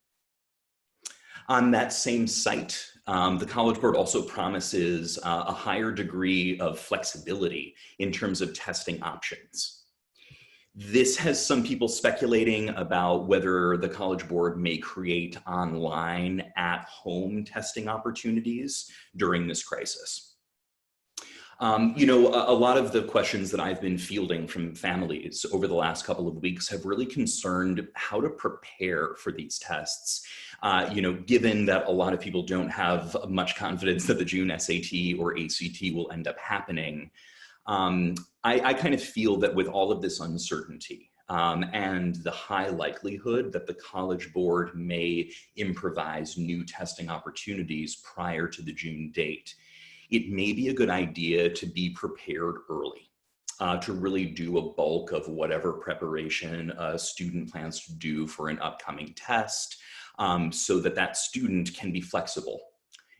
On that same site, the College Board also promises a higher degree of flexibility in terms of testing options. This has some people speculating about whether the College Board may create online at-home testing opportunities during this crisis. You know, a lot of the questions that I've been fielding from families over the last couple of weeks have really concerned how to prepare for these tests. You know, given that a lot of people don't have much confidence that the June SAT or ACT will end up happening, I kind of feel that with all of this uncertainty and the high likelihood that the College Board may improvise new testing opportunities prior to the June date, it may be a good idea to be prepared early, to really do a bulk of whatever preparation a student plans to do for an upcoming test, so that that student can be flexible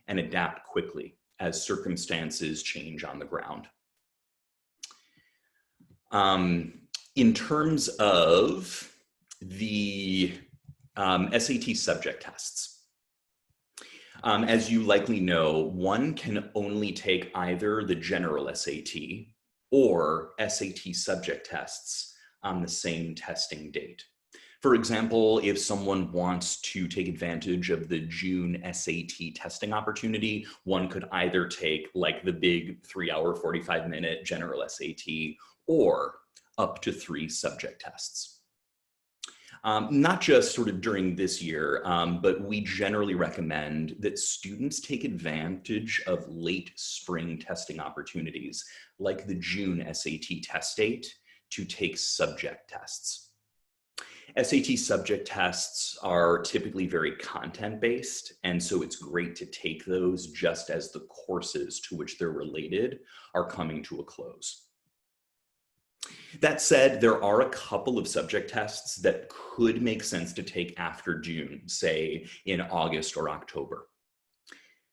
and adapt quickly as circumstances change on the ground. In terms of the SAT subject tests, as you likely know, one can only take either the general SAT or SAT subject tests on the same testing date. For example, if someone wants to take advantage of the June SAT testing opportunity, one could either take like the big 3-hour, 45-minute general SAT or up to 3 subject tests. Not just sort of during this year, but we generally recommend that students take advantage of late spring testing opportunities, like the June SAT test date, to take subject tests. SAT subject tests are typically very content-based, and so it's great to take those just as the courses to which they're related are coming to a close. That said, there are a couple of subject tests that could make sense to take after June, say in August or October.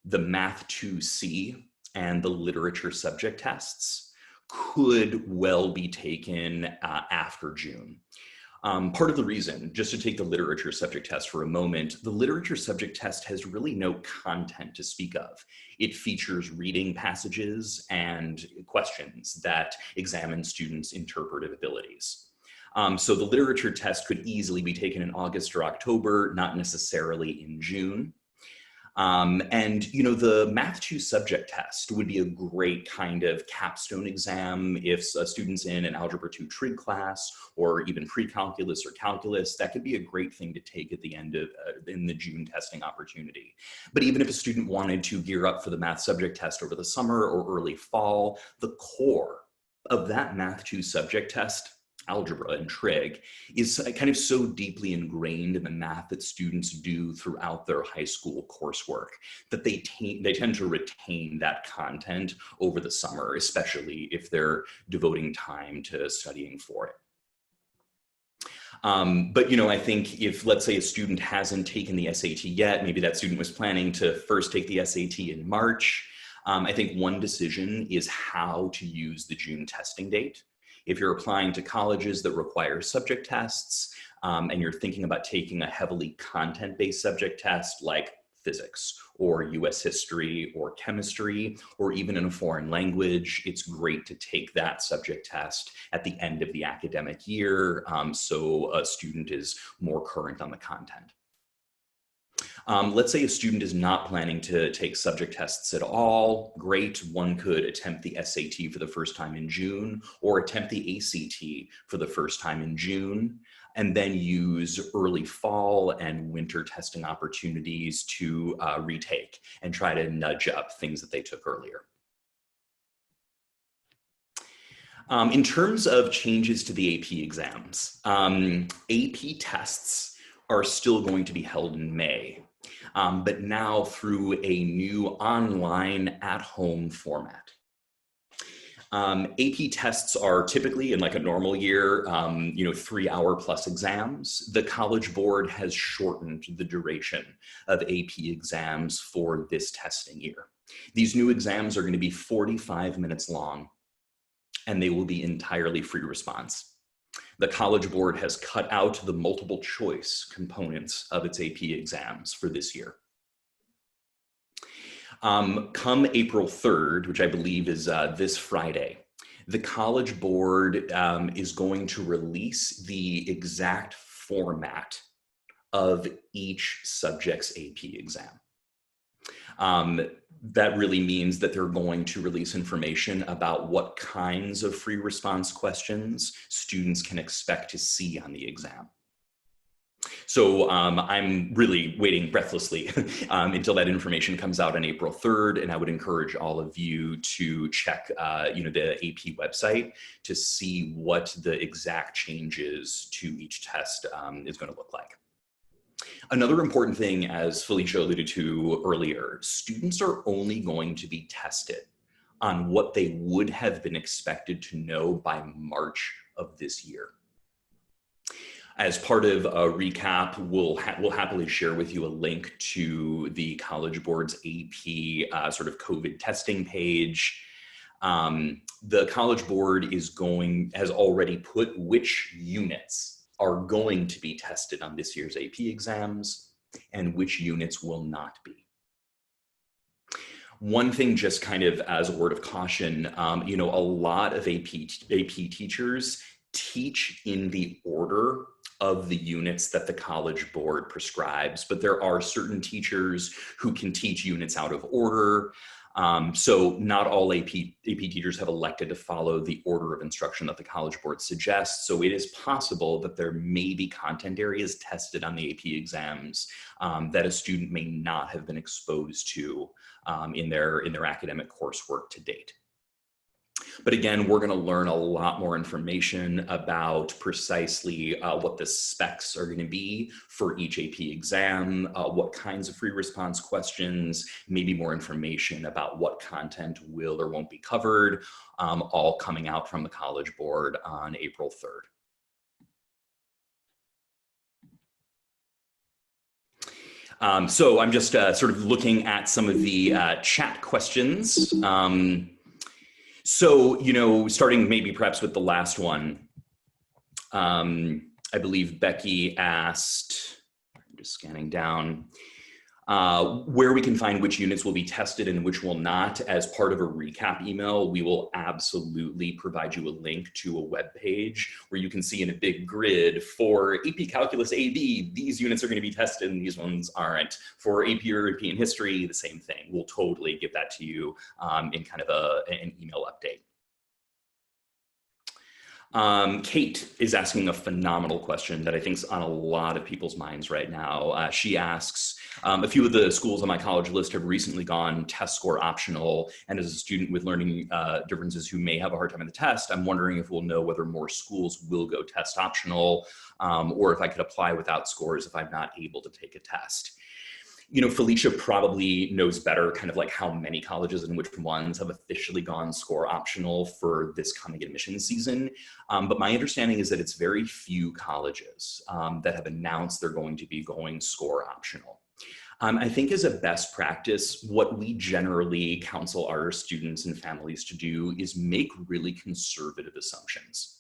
The Math 2C and the literature subject tests could well be taken after June. Part of the reason, just to take the literature subject test for a moment, the literature subject test has really no content to speak of. It features reading passages and questions that examine students' interpretive abilities. So the literature test could easily be taken in August or October, not necessarily in June. And you know, the Math 2 subject test would be a great kind of capstone exam if a student's in an Algebra 2 trig class or even pre-calculus or calculus. That could be a great thing to take at the end of in the June testing opportunity. But even if a student wanted to gear up for the math subject test over the summer or early fall, the core of that Math 2 subject test, algebra and trig, is kind of so deeply ingrained in the math that students do throughout their high school coursework that they tend to retain that content over the summer, especially if they're devoting time to studying for it. But you know, I think if, let's say, a student hasn't taken the SAT yet, maybe that student was planning to first take the SAT in March, I think one decision is how to use the June testing date. If you're applying to colleges that require subject tests, and you're thinking about taking a heavily content-based subject test like physics or US history or chemistry, or even in a foreign language, it's great to take that subject test at the end of the academic year, so a student is more current on the content. Let's say a student is not planning to take subject tests at all. Great, one could attempt the SAT for the first time in June, or attempt the ACT for the first time in June, and then use early fall and winter testing opportunities to retake and try to nudge up things that they took earlier. In terms of changes to the AP exams, AP tests are still going to be held in May, but now through a new online at-home format. AP tests are typically, in like a normal year, 3-hour plus exams. The College Board has shortened the duration of AP exams for this testing year. These new exams are going to be 45 minutes long, and they will be entirely free response. The College Board has cut out the multiple choice components of its AP exams for this year. Come April 3rd, which I believe is this Friday, The College Board is going to release the exact format of each subject's AP exam. That really means that they're going to release information about what kinds of free response questions students can expect to see on the exam. So I'm really waiting breathlessly until that information comes out on April 3rd, and I would encourage all of you to check the AP website to see what the exact changes to each test is going to look like. Another important thing, as Felicia alluded to earlier, students are only going to be tested on what they would have been expected to know by March of this year. As part of a recap, we'll happily share with you a link to the College Board's AP sort of COVID testing page. The College Board has already put which units are going to be tested on this year's AP exams and which units will not be. One thing, just kind of as a word of caution, a lot of AP teachers teach in the order of the units that the College Board prescribes, but there are certain teachers who can teach units out of order. So not all AP teachers have elected to follow the order of instruction that the College Board suggests. So it is possible that there may be content areas tested on the AP exams that a student may not have been exposed to in their academic coursework to date. But again, we're going to learn a lot more information about precisely what the specs are going to be for each AP exam, what kinds of free response questions, maybe more information about what content will or won't be covered, all coming out from the College Board on April 3rd. So I'm just sort of looking at some of the chat questions. So, starting maybe perhaps with the last one, I believe Becky asked, I'm just scanning down, where we can find which units will be tested and which will not. As part of a recap email, we will absolutely provide you a link to a web page where you can see in a big grid for AP Calculus AB, these units are going to be tested and these ones aren't. For AP European History, the same thing. We'll totally give that to you in kind of an email update. Kate is asking a phenomenal question that I think is on a lot of people's minds right now. She asks, a few of the schools on my college list have recently gone test score optional, and as a student with learning differences who may have a hard time in the test, I'm wondering if we'll know whether more schools will go test optional, or if I could apply without scores if I'm not able to take a test. Felicia probably knows better kind of like how many colleges and which ones have officially gone score optional for this coming admission season. But my understanding is that it's very few colleges that have announced they're going to be going score optional. I think as a best practice, what we generally counsel our students and families to do is make really conservative assumptions.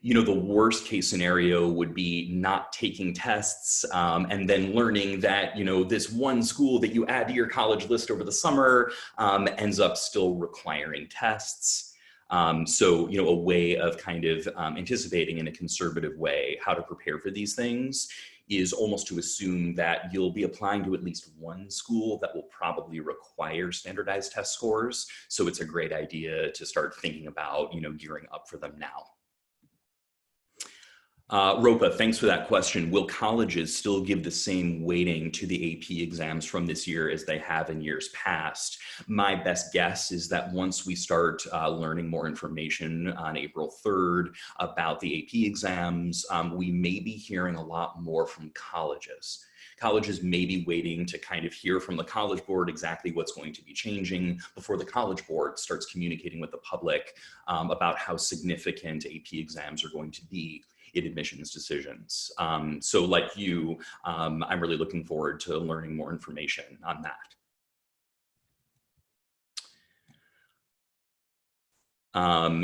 The worst case scenario would be not taking tests and then learning that, this one school that you add to your college list over the summer ends up still requiring tests. So, a way of kind of anticipating in a conservative way how to prepare for these things is almost to assume that you'll be applying to at least one school that will probably require standardized test scores. So it's a great idea to start thinking about, gearing up for them now. Ropa, thanks for that question. Will colleges still give the same weighting to the AP exams from this year as they have in years past? My best guess is that once we start learning more information on April 3rd about the AP exams, we may be hearing a lot more from colleges. Colleges may be waiting to kind of hear from the College Board exactly what's going to be changing before the College Board starts communicating with the public about how significant AP exams are going to be in admissions decisions. So like you, I'm really looking forward to learning more information on that.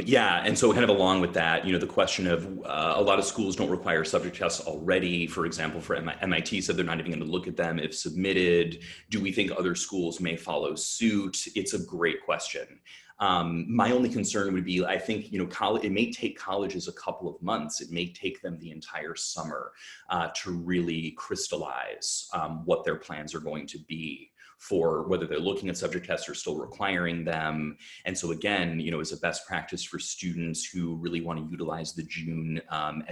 Yeah, and so kind of along with that, the question of a lot of schools don't require subject tests already. For example, for MIT said they're not even going to look at them if submitted. Do we think other schools may follow suit? It's a great question. My only concern would be, I think, it may take colleges a couple of months. It may take them the entire summer to really crystallize what their plans are going to be for whether they're looking at subject tests or still requiring them. And so again, as a best practice for students who really want to utilize the June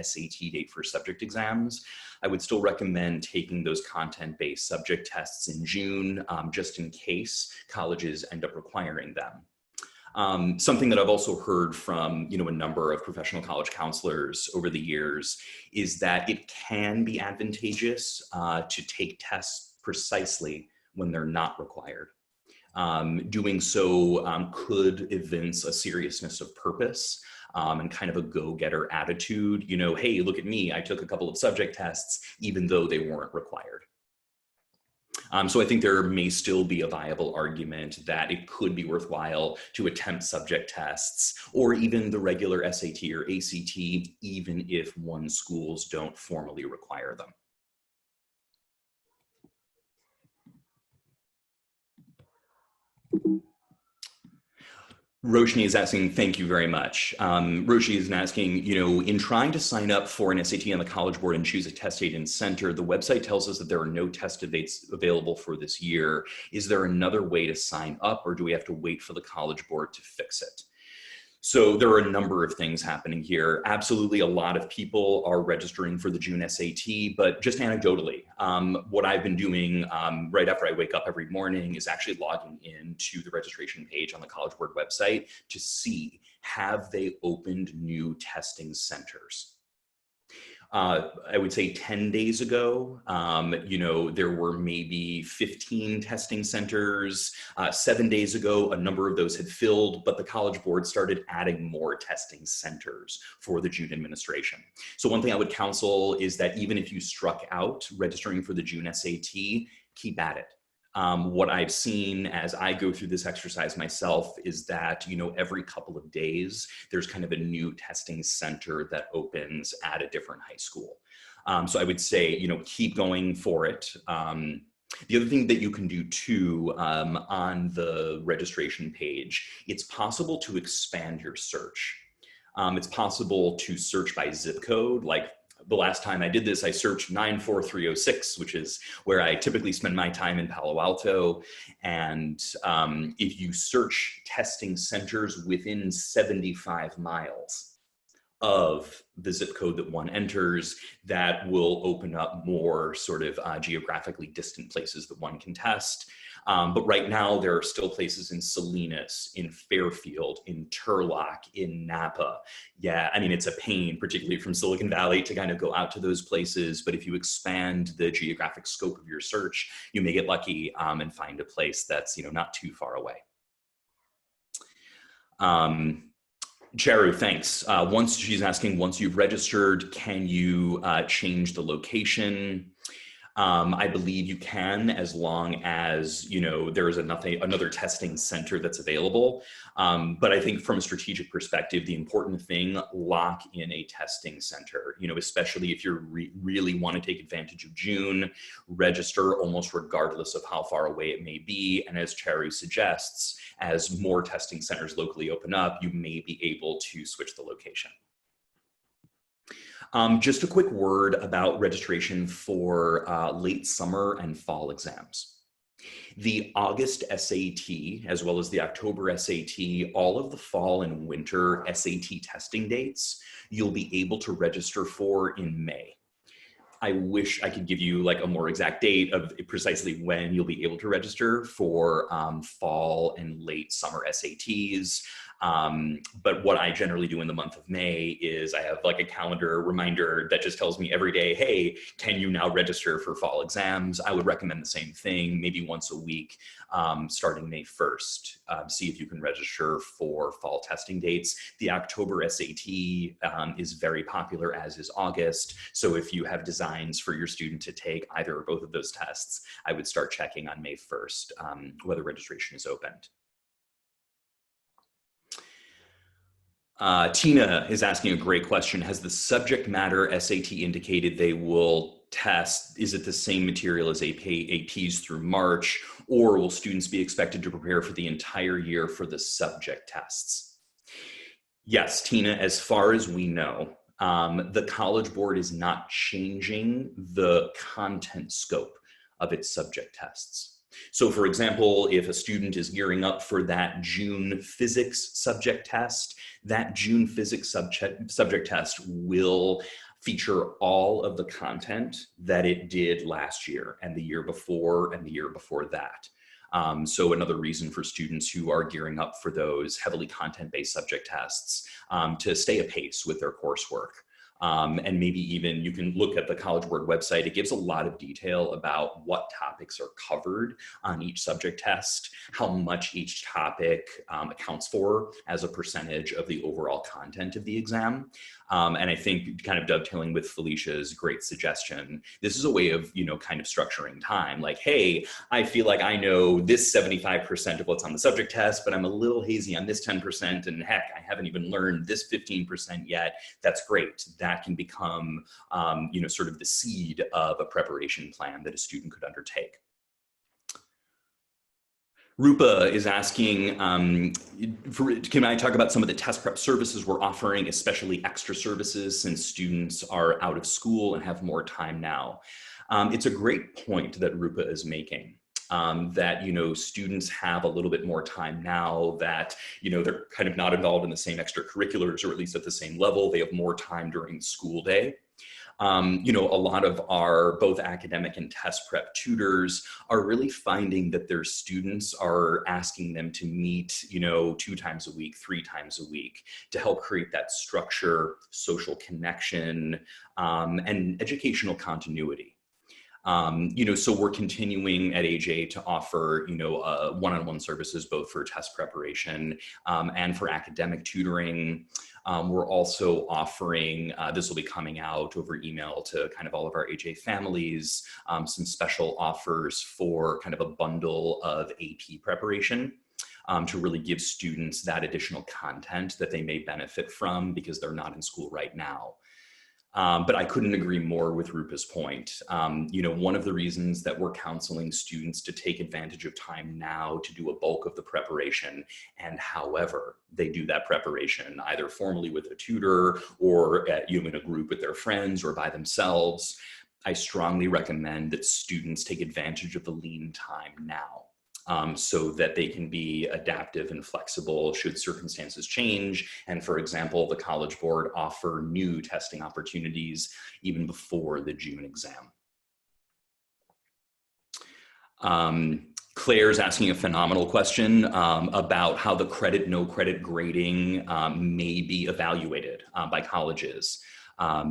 SAT date for subject exams, I would still recommend taking those content-based subject tests in June, just in case colleges end up requiring them. Something that I've also heard from, a number of professional college counselors over the years is that it can be advantageous to take tests precisely when they're not required. Doing so could evince a seriousness of purpose and kind of a go-getter attitude. Hey, look at me, I took a couple of subject tests even though they weren't required. So I think there may still be a viable argument that it could be worthwhile to attempt subject tests or even the regular SAT or ACT, even if one schools don't formally require them. Roshni is asking, thank you very much. Roshni is asking, in trying to sign up for an SAT on the College Board and choose a test date and center, the website tells us that there are no test dates available for this year. Is there another way to sign up, or do we have to wait for the College Board to fix it? So there are a number of things happening here. Absolutely, a lot of people are registering for the June SAT, but just anecdotally, what I've been doing right after I wake up every morning is actually logging into the registration page on the College Board website to see, have they opened new testing centers? I would say 10 days ago, there were maybe 15 testing centers. 7 days ago, a number of those had filled, but the College Board started adding more testing centers for the June administration. So one thing I would counsel is that even if you struck out registering for the June SAT, keep at it. What I've seen as I go through this exercise myself is that, every couple of days, there's kind of a new testing center that opens at a different high school. So I would say, keep going for it. The other thing that you can do too, on the registration page, it's possible to expand your search. It's possible to search by zip code, like the last time I did this, I searched 94306, which is where I typically spend my time in Palo Alto. And if you search testing centers within 75 miles of the zip code that one enters, that will open up more sort of geographically distant places that one can test. But right now, there are still places in Salinas, in Fairfield, in Turlock, in Napa. Yeah, I mean, it's a pain, particularly from Silicon Valley, to kind of go out to those places. But if you expand the geographic scope of your search, you may get lucky and find a place that's, not too far away. Charu, thanks. She's asking, once you've registered, can you change the location? I believe you can, as long as, there is another testing center that's available. But I think from a strategic perspective, the important thing, lock in a testing center, especially if you really want to take advantage of June, register almost regardless of how far away it may be. And as Charu suggests, as more testing centers locally open up, you may be able to switch the location. Just a quick word about registration for late summer and fall exams. The August SAT, as well as the October SAT, all of the fall and winter SAT testing dates, you'll be able to register for in May. I wish I could give you like a more exact date of precisely when you'll be able to register for fall and late summer SATs. But what I generally do in the month of May is I have like a calendar reminder that just tells me every day, hey, can you now register for fall exams? I would recommend the same thing, maybe once a week, starting May 1st. See if you can register for fall testing dates. The October SAT is very popular, as is August. So if you have designs for your student to take either or both of those tests, I would start checking on May 1st whether registration is opened. Tina is asking a great question. Has the subject matter SAT indicated they will test, is it the same material as APs through March, or will students be expected to prepare for the entire year for the subject tests? Yes, Tina, as far as we know, the College Board is not changing the content scope of its subject tests. So for example, if a student is gearing up for that June physics subject test, that June physics subject test will feature all of the content that it did last year and the year before and the year before that. So another reason for students who are gearing up for those heavily content-based subject tests to stay apace with their coursework. And maybe even you can look at the College Board website. It gives a lot of detail about what topics are covered on each subject test, how much each topic accounts for as a percentage of the overall content of the exam. And I think kind of dovetailing with Felicia's great suggestion, this is a way of, kind of structuring time. Like, hey, I feel like I know this 75% of what's on the subject test, but I'm a little hazy on this 10%. And heck, I haven't even learned this 15% yet. That's great. That can become, sort of the seed of a preparation plan that a student could undertake. Rupa is asking, can I talk about some of the test prep services we're offering, especially extra services, since students are out of school and have more time now? It's a great point that Rupa is making. That, students have a little bit more time now that, they're kind of not involved in the same extracurriculars, or at least at the same level. They have more time during the school day. A lot of our both academic and test prep tutors are really finding that their students are asking them to meet, 2 times a week, 3 times a week to help create that structure, social connection, and educational continuity. So we're continuing at AJ to offer, one-on-one services, both for test preparation and for academic tutoring. We're also offering, this will be coming out over email to kind of all of our AJ families, some special offers for kind of a bundle of AP preparation. To really give students that additional content that they may benefit from because they're not in school right now. But I couldn't agree more with Rupa's point. One of the reasons that we're counseling students to take advantage of time now to do a bulk of the preparation, and however they do that preparation, either formally with a tutor or in a group with their friends or by themselves, I strongly recommend that students take advantage of the lean time now. So that they can be adaptive and flexible should circumstances change. And for example, the College Board offer new testing opportunities even before the June exam. Claire's asking a phenomenal question about how the credit, no credit grading may be evaluated by colleges.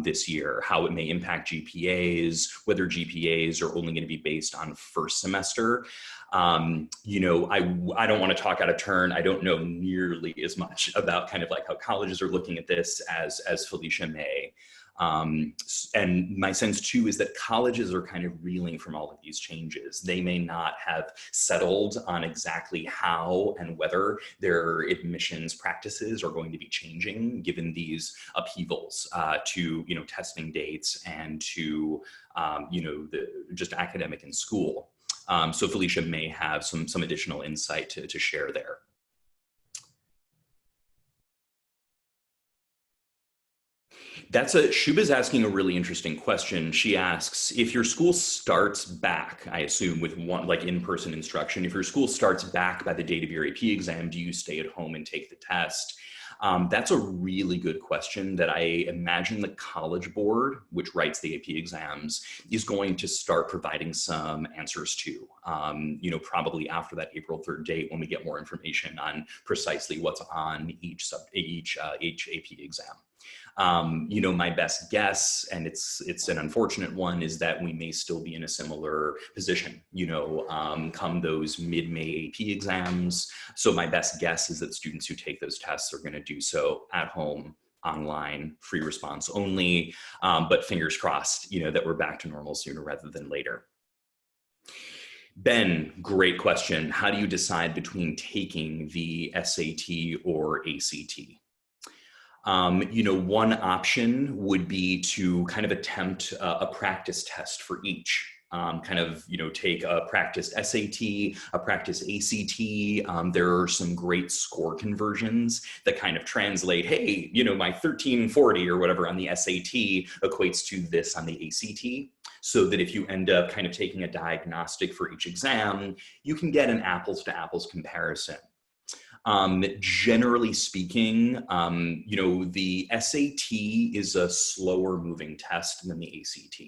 This year, how it may impact GPAs, whether GPAs are only going to be based on first semester. I don't want to talk out of turn. I don't know nearly as much about kind of like how colleges are looking at this as Felicia may. And my sense too is that colleges are kind of reeling from all of these changes. They may not have settled on exactly how and whether their admissions practices are going to be changing given these upheavals to testing dates and to just academic and school. So Felicia may have some additional insight to share there. Shuba's asking a really interesting question. She asks, if your school starts back, I assume with in-person instruction, if your school starts back by the date of your AP exam, do you stay at home and take the test? That's a really good question that I imagine the College Board, which writes the AP exams, is going to start providing some answers to, probably after that April 3rd date when we get more information on precisely what's on each AP exam. My best guess, and it's an unfortunate one, is that we may still be in a similar position, come those mid-May AP exams. So my best guess is that students who take those tests are going to do so at home, online, free response only, but fingers crossed, that we're back to normal sooner rather than later. Ben, great question. How do you decide between taking the SAT or ACT? One option would be to kind of attempt a practice test for each. Take a practice SAT, a practice ACT. There are some great score conversions that kind of translate, hey, my 1340 or whatever on the SAT equates to this on the ACT. So that if you end up kind of taking a diagnostic for each exam, you can get an apples to apples comparison. Generally speaking, the SAT is a slower moving test than the ACT.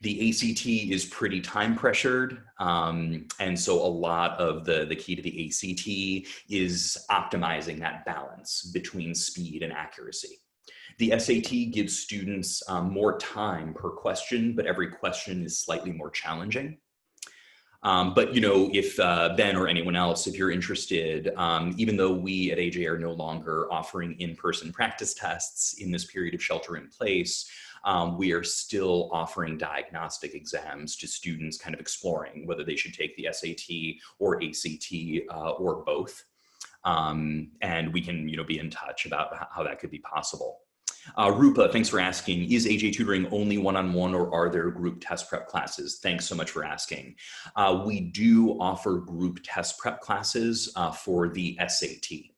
The ACT is pretty time pressured. And so a lot of the key to the ACT is optimizing that balance between speed and accuracy. The SAT gives students more time per question, but every question is slightly more challenging. If Ben or anyone else, if you're interested, even though we at AJ are no longer offering in-person practice tests in this period of shelter in place, we are still offering diagnostic exams to students kind of exploring whether they should take the SAT or ACT or both. And we can, be in touch about how that could be possible. Rupa, thanks for asking, is AJ Tutoring only one-on-one or are there group test prep classes? Thanks so much for asking. We do offer group test prep classes for the SAT.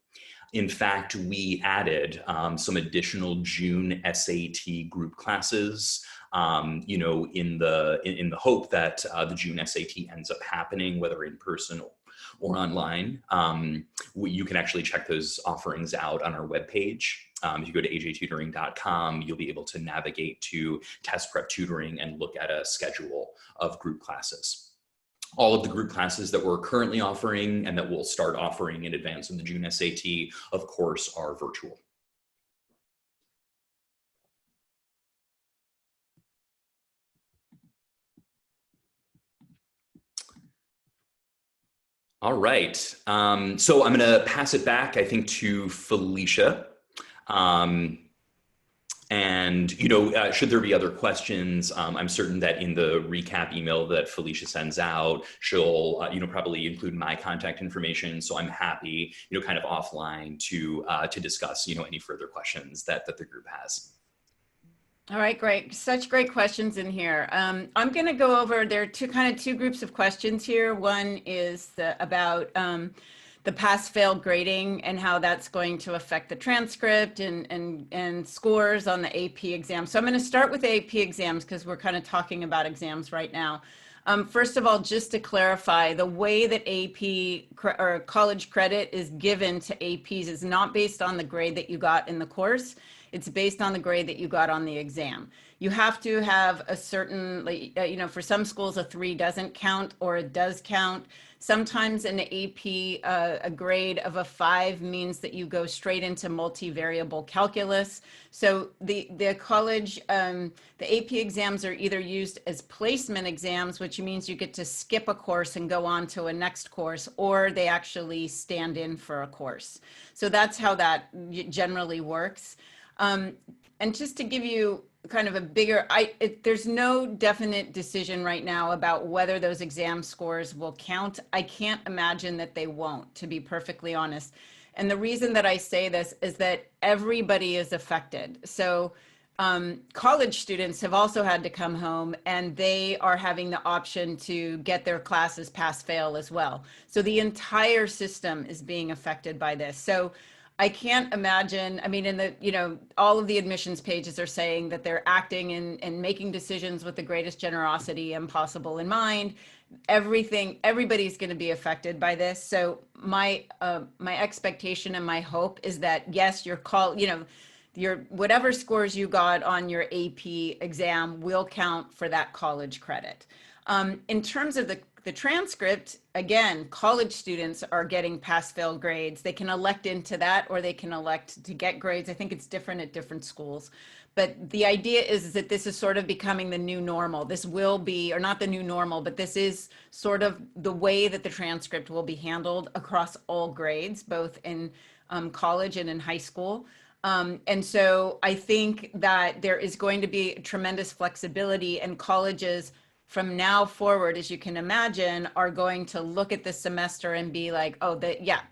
In fact, we added some additional June SAT group classes, in the hope that the June SAT ends up happening, whether in person or online. You can actually check those offerings out on our webpage. If you go to ajtutoring.com, you'll be able to navigate to test prep tutoring and look at a schedule of group classes. All of the group classes that we're currently offering and that we'll start offering in advance of the June SAT, of course, are virtual. All right, so I'm gonna pass it back, I think, to Felicia. Should there be other questions, I'm certain that in the recap email that Felicia sends out, she'll, probably include my contact information. So I'm happy, kind of offline to discuss, any further questions that the group has. All right, great. Such great questions in here. I'm going to go over, there are two groups of questions here. One is about the pass-fail grading and how that's going to affect the transcript and scores on the AP exam. So I'm going to start with the AP exams because we're kind of talking about exams right now. First of all, just to clarify, the way that AP or college credit is given to APs is not based on the grade that you got in the course. It's based on the grade that you got on the exam. You have to have a certain, for some schools, a 3 doesn't count or it does count. Sometimes in the AP, a grade of a 5 means that you go straight into multivariable calculus. So the college, the AP exams are either used as placement exams, which means you get to skip a course and go on to a next course, or they actually stand in for a course. So that's how that generally works. And just to give you kind of a bigger, there's no definite decision right now about whether those exam scores will count. I can't imagine that they won't, to be perfectly honest. And the reason that I say this is that everybody is affected. So college students have also had to come home and they are having the option to get their classes pass-fail as well. So the entire system is being affected by this. So I can't imagine, in the, all of the admissions pages are saying that they're acting and making decisions with the greatest generosity possible in mind. Everybody's going to be affected by this. So my expectation and my hope is that, yes, your whatever scores you got on your AP exam will count for that college credit. In terms of the transcript, again, college students are getting pass-fail grades. They can elect into that or they can elect to get grades. I think it's different at different schools. But the idea is that this is sort of becoming the new normal. This will be, or not the new normal, but this is sort of the way that the transcript will be handled across all grades, both in college and in high school. And so I think that there is going to be tremendous flexibility, and colleges from now forward, as you can imagine, are going to look at this semester and be like, oh,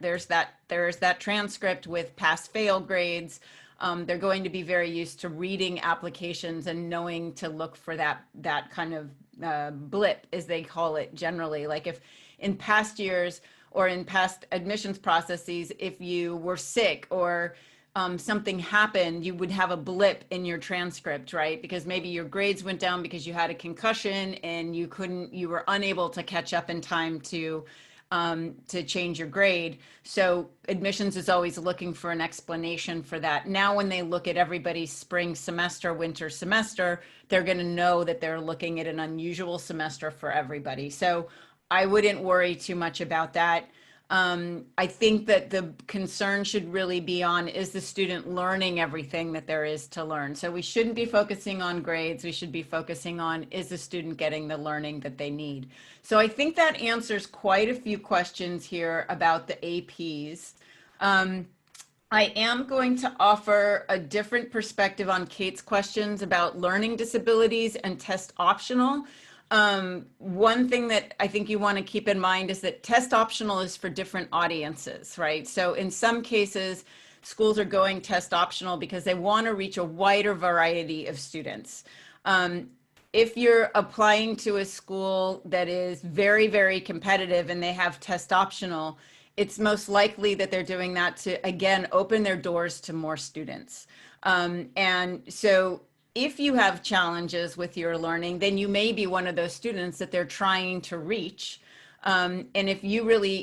there's that transcript with pass-fail grades. They're going to be very used to reading applications and knowing to look for that kind of blip, as they call it generally. Like if in past years or in past admissions processes, if you were sick or something happened, you would have a blip in your transcript, right? Because maybe your grades went down because you had a concussion and you were unable to catch up in time to change your grade. So admissions is always looking for an explanation for that. Now, when they look at everybody's spring semester, winter semester, they're going to know that they're looking at an unusual semester for everybody. So I wouldn't worry too much about that. I think that the concern should really be on, is the student learning everything that there is to learn? So we shouldn't be focusing on grades. We should be focusing on, is the student getting the learning that they need? So I think that answers quite a few questions here about the APs. I am going to offer a different perspective on Kate's questions about learning disabilities and test optional. One thing that I think you want to keep in mind is that test optional is for different audiences, right? So in some cases, schools are going test optional because they want to reach a wider variety of students. If you're applying to a school that is very, very competitive and they have test optional, it's most likely that they're doing that to, again, open their doors to more students. And so if you have challenges with your learning, then you may be one of those students that they're trying to reach. And if you really,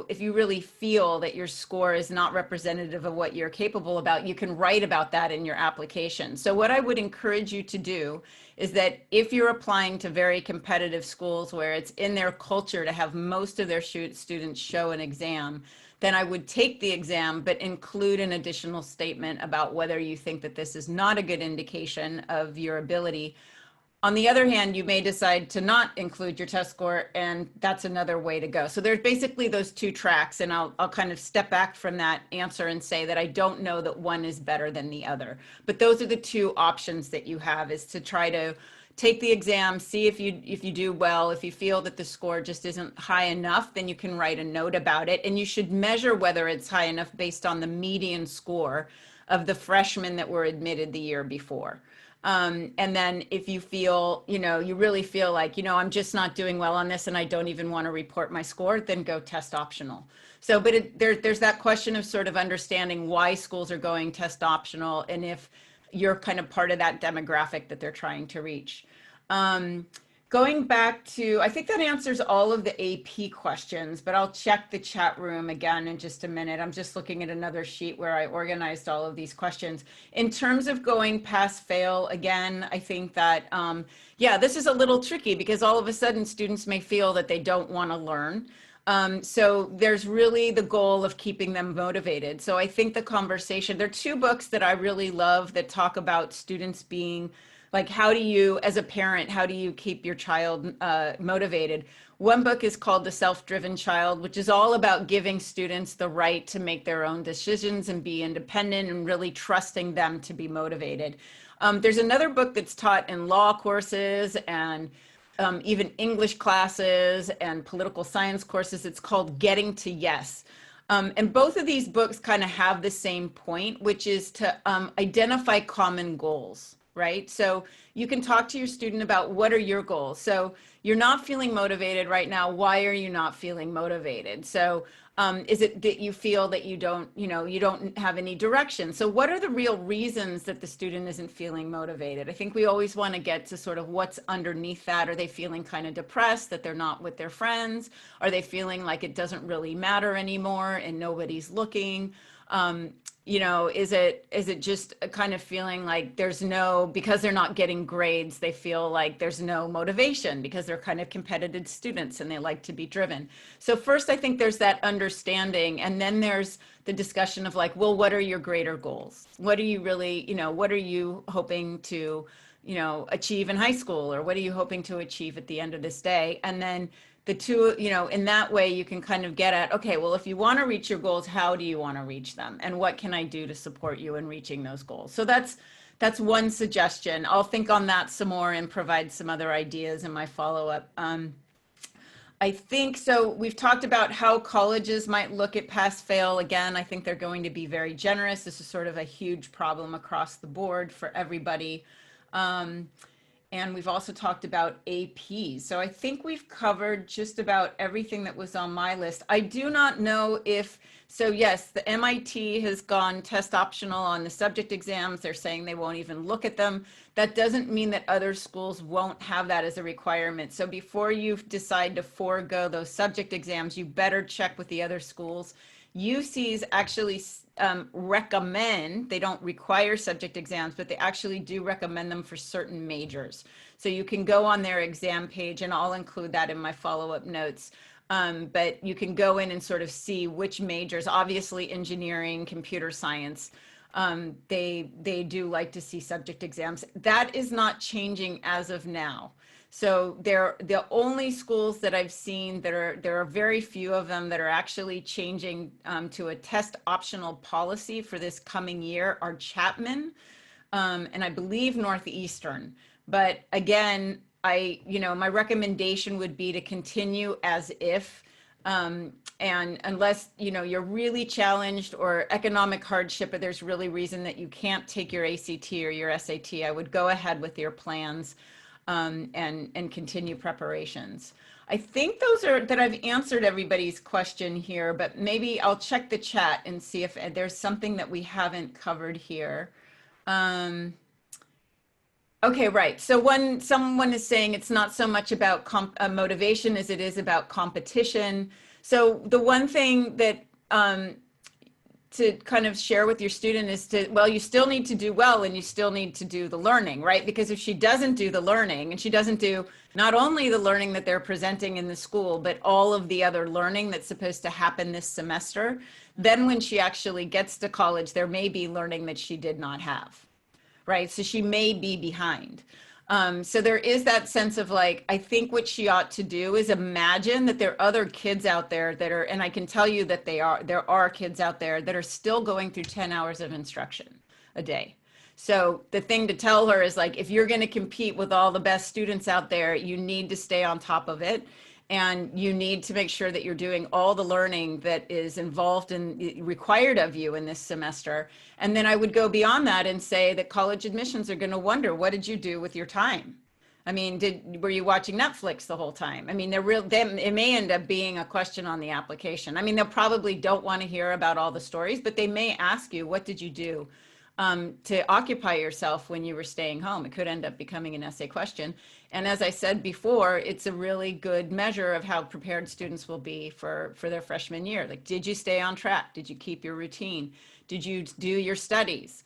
if you really feel that your score is not representative of what you're capable about, you can write about that in your application. So what I would encourage you to do is that if you're applying to very competitive schools where it's in their culture to have most of their students show an exam, then I would take the exam, but include an additional statement about whether you think that this is not a good indication of your ability. On the other hand, you may decide to not include your test score, and that's another way to go. So there's basically those two tracks, and I'll kind of step back from that answer and say that I don't know that one is better than the other. But those are the two options that you have, is to try to take the exam, see if you do well. If you feel that the score just isn't high enough, then you can write a note about it. And you should measure whether it's high enough based on the median score of the freshmen that were admitted the year before. And then if you feel, you really feel like, I'm just not doing well on this and I don't even want to report my score, then go test optional. So, but there's that question of sort of understanding why schools are going test optional and if you're kind of part of that demographic that they're trying to reach. Going back to, I think that answers all of the AP questions, but I'll check the chat room again in just a minute. I'm just looking at another sheet where I organized all of these questions. In terms of going pass fail, again, I think that, yeah, this is a little tricky because all of a sudden students may feel that they don't want to learn. So there's really the goal of keeping them motivated. So I think the conversation, there are two books that I really love that talk about students being like, how do you, as a parent, how do you keep your child motivated? One book is called The Self-Driven Child, which is all about giving students the right to make their own decisions and be independent and really trusting them to be motivated. There's another book that's taught in law courses and even English classes and political science courses. It's called Getting to Yes. And both of these books kind of have the same point, which is to identify common goals. Right? So you can talk to your student about what are your goals. So you're not feeling motivated right now. Why are you not feeling motivated? So is it that you feel that you don't have any direction? So what are the real reasons that the student isn't feeling motivated? I think we always want to get to sort of what's underneath that. Are they feeling kind of depressed that they're not with their friends? Are they feeling like it doesn't really matter anymore and nobody's looking? Is it just a kind of feeling like because they're not getting grades, they feel like there's no motivation because they're kind of competitive students and they like to be driven. So first, I think there's that understanding. And then there's the discussion of like, well, what are your greater goals? What are you really, what are you hoping to, achieve in high school? Or what are you hoping to achieve at the end of this day? And then the two, in that way you can kind of get at, okay, well, if you want to reach your goals, how do you want to reach them? And what can I do to support you in reaching those goals? So that's one suggestion. I'll think on that some more and provide some other ideas in my follow-up. I think so. We've talked about how colleges might look at pass fail. Again, I think they're going to be very generous. This is sort of a huge problem across the board for everybody. Um, and we've also talked about AP. So I think we've covered just about everything that was on my list. I do not know if, so yes, the MIT has gone test optional on the subject exams. They're saying they won't even look at them. That doesn't mean that other schools won't have that as a requirement. So before you decide to forego those subject exams, you better check with the other schools. UCs actually recommend, they don't require subject exams, but they actually do recommend them for certain majors. So you can go on their exam page, and I'll include that in my follow-up notes. But you can go in and sort of see which majors, obviously engineering, computer science, they do like to see subject exams. That is not changing as of now. So they're the only schools that I've seen that there are very few of them that are actually changing to a test optional policy for this coming year are Chapman, and I believe Northeastern. But again, my recommendation would be to continue as if, and unless, you're really challenged or economic hardship, or there's really reason that you can't take your ACT or your SAT, I would go ahead with your plans. And continue preparations. I think those are that I've answered everybody's question here, but maybe I'll check the chat and see if there's something that we haven't covered here. Okay, right. So someone is saying it's not so much about motivation as it is about competition. So the one thing that to kind of share with your student is well, you still need to do well and you still need to do the learning, right? Because if she doesn't do the learning, and she doesn't do not only the learning that they're presenting in the school, but all of the other learning that's supposed to happen this semester, then when she actually gets to college, there may be learning that she did not have, right? So she may be behind. So there is that sense of like, I think what she ought to do is imagine that there are other kids out there that are, and I can tell you that there are kids out there that are still going through 10 hours of instruction a day. So the thing to tell her is like, if you're going to compete with all the best students out there, you need to stay on top of it. And you need to make sure that you're doing all the learning that is involved and required of you in this semester. And then I would go beyond that and say that college admissions are going to wonder, what did you do with your time? I mean, were you watching Netflix the whole time? I mean, it may end up being a question on the application. I mean, they'll probably don't want to hear about all the stories, but they may ask you, what did you do to occupy yourself when you were staying home? It could end up becoming an essay question. And as I said before, it's a really good measure of how prepared students will be for their freshman year. Like, did you stay on track? Did you keep your routine? Did you do your studies?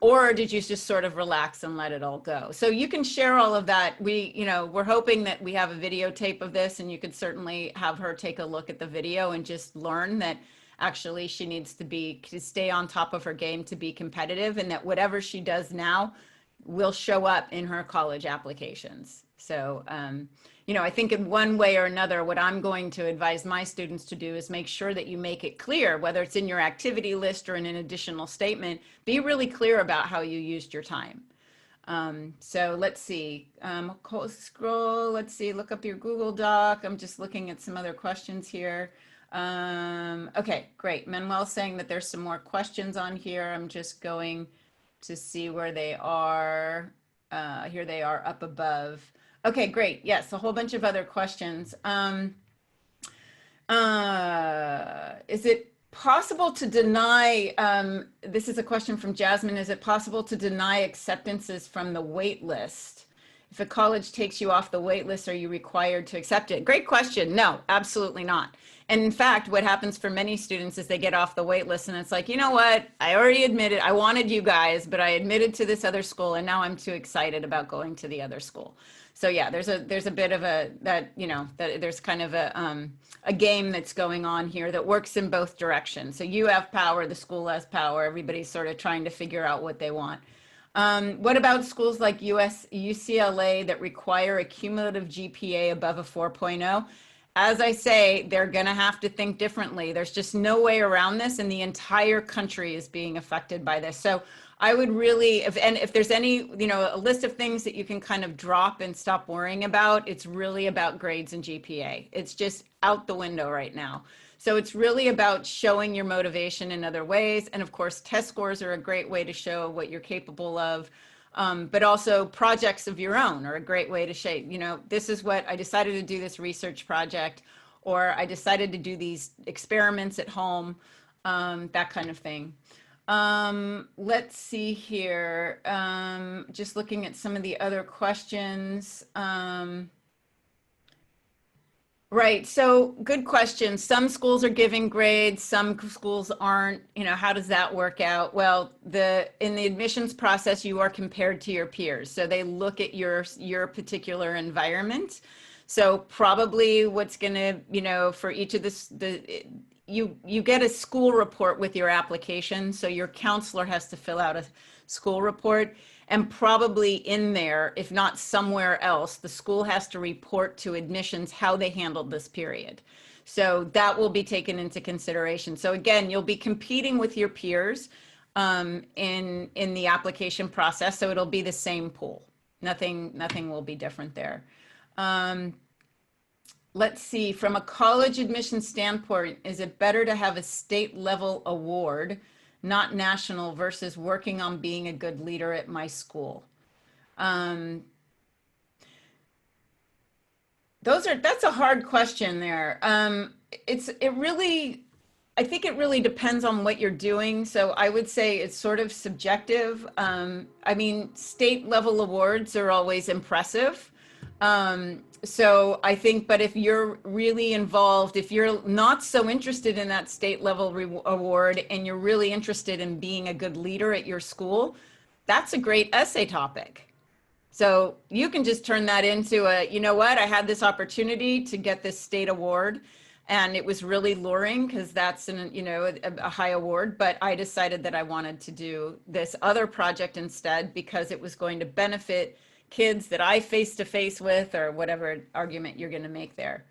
Or did you just sort of relax and let it all go? So you can share all of that. We're hoping that we have a videotape of this, and you could certainly have her take a look at the video and just learn that actually she needs to stay on top of her game to be competitive, and that whatever she does now will show up in her college applications. So, I think in one way or another, what I'm going to advise my students to do is make sure that you make it clear, whether it's in your activity list or in an additional statement, be really clear about how you used your time. So let's see, scroll, let's see, look up your Google Doc. I'm just looking at some other questions here. Okay, great. Manuel's saying that there's some more questions on here. I'm just going to see where they are. Here they are up above. Okay, great. Yes, a whole bunch of other questions. Is it possible to deny, this is a question from Jasmine, is it possible to deny acceptances from the wait list? If a college takes you off the wait list, are you required to accept it? Great question. No, absolutely not. And in fact, what happens for many students is they get off the wait list and it's like, you know what, I already admitted, I wanted you guys, but I admitted to this other school and now I'm too excited about going to the other school. So yeah, there's a bit of there's kind of a game that's going on here that works in both directions. So you have power, the school has power, everybody's sort of trying to figure out what they want. What about schools like UCLA that require a cumulative GPA above a 4.0? as I say, they're going to have to think differently. There's just no way around this, and the entire country is being affected by this. So I would really, if there's any, a list of things that you can kind of drop and stop worrying about, it's really about grades and GPA. It's just out the window right now. So it's really about showing your motivation in other ways. And of course, test scores are a great way to show what you're capable of. But also projects of your own are a great way to shape, this is what I decided to do, this research project, or I decided to do these experiments at home, that kind of thing. Let's see here. Just looking at some of the other questions. Right. So good question. Some schools are giving grades, some schools aren't. How does that work out? Well, in the admissions process, you are compared to your peers. So they look at your particular environment. So probably what's going to, for each of you get a school report with your application. So your counselor has to fill out a school report. And probably in there, if not somewhere else, the school has to report to admissions how they handled this period. So that will be taken into consideration. So again, you'll be competing with your peers in the application process. So it'll be the same pool. Nothing will be different there. Let's see, from a college admission standpoint, is it better to have a state level award, not national, versus working on being a good leader at my school? That's a hard question there. I think it really depends on what you're doing. So I would say it's sort of subjective. I mean, state level awards are always impressive. So I think, but if you're really involved, if you're not so interested in that state level award and you're really interested in being a good leader at your school, that's a great essay topic. So you can just turn that into I had this opportunity to get this state award and it was really luring because that's a high award, but I decided that I wanted to do this other project instead because it was going to benefit kids that I face-to-face with, or whatever argument you're going to make there.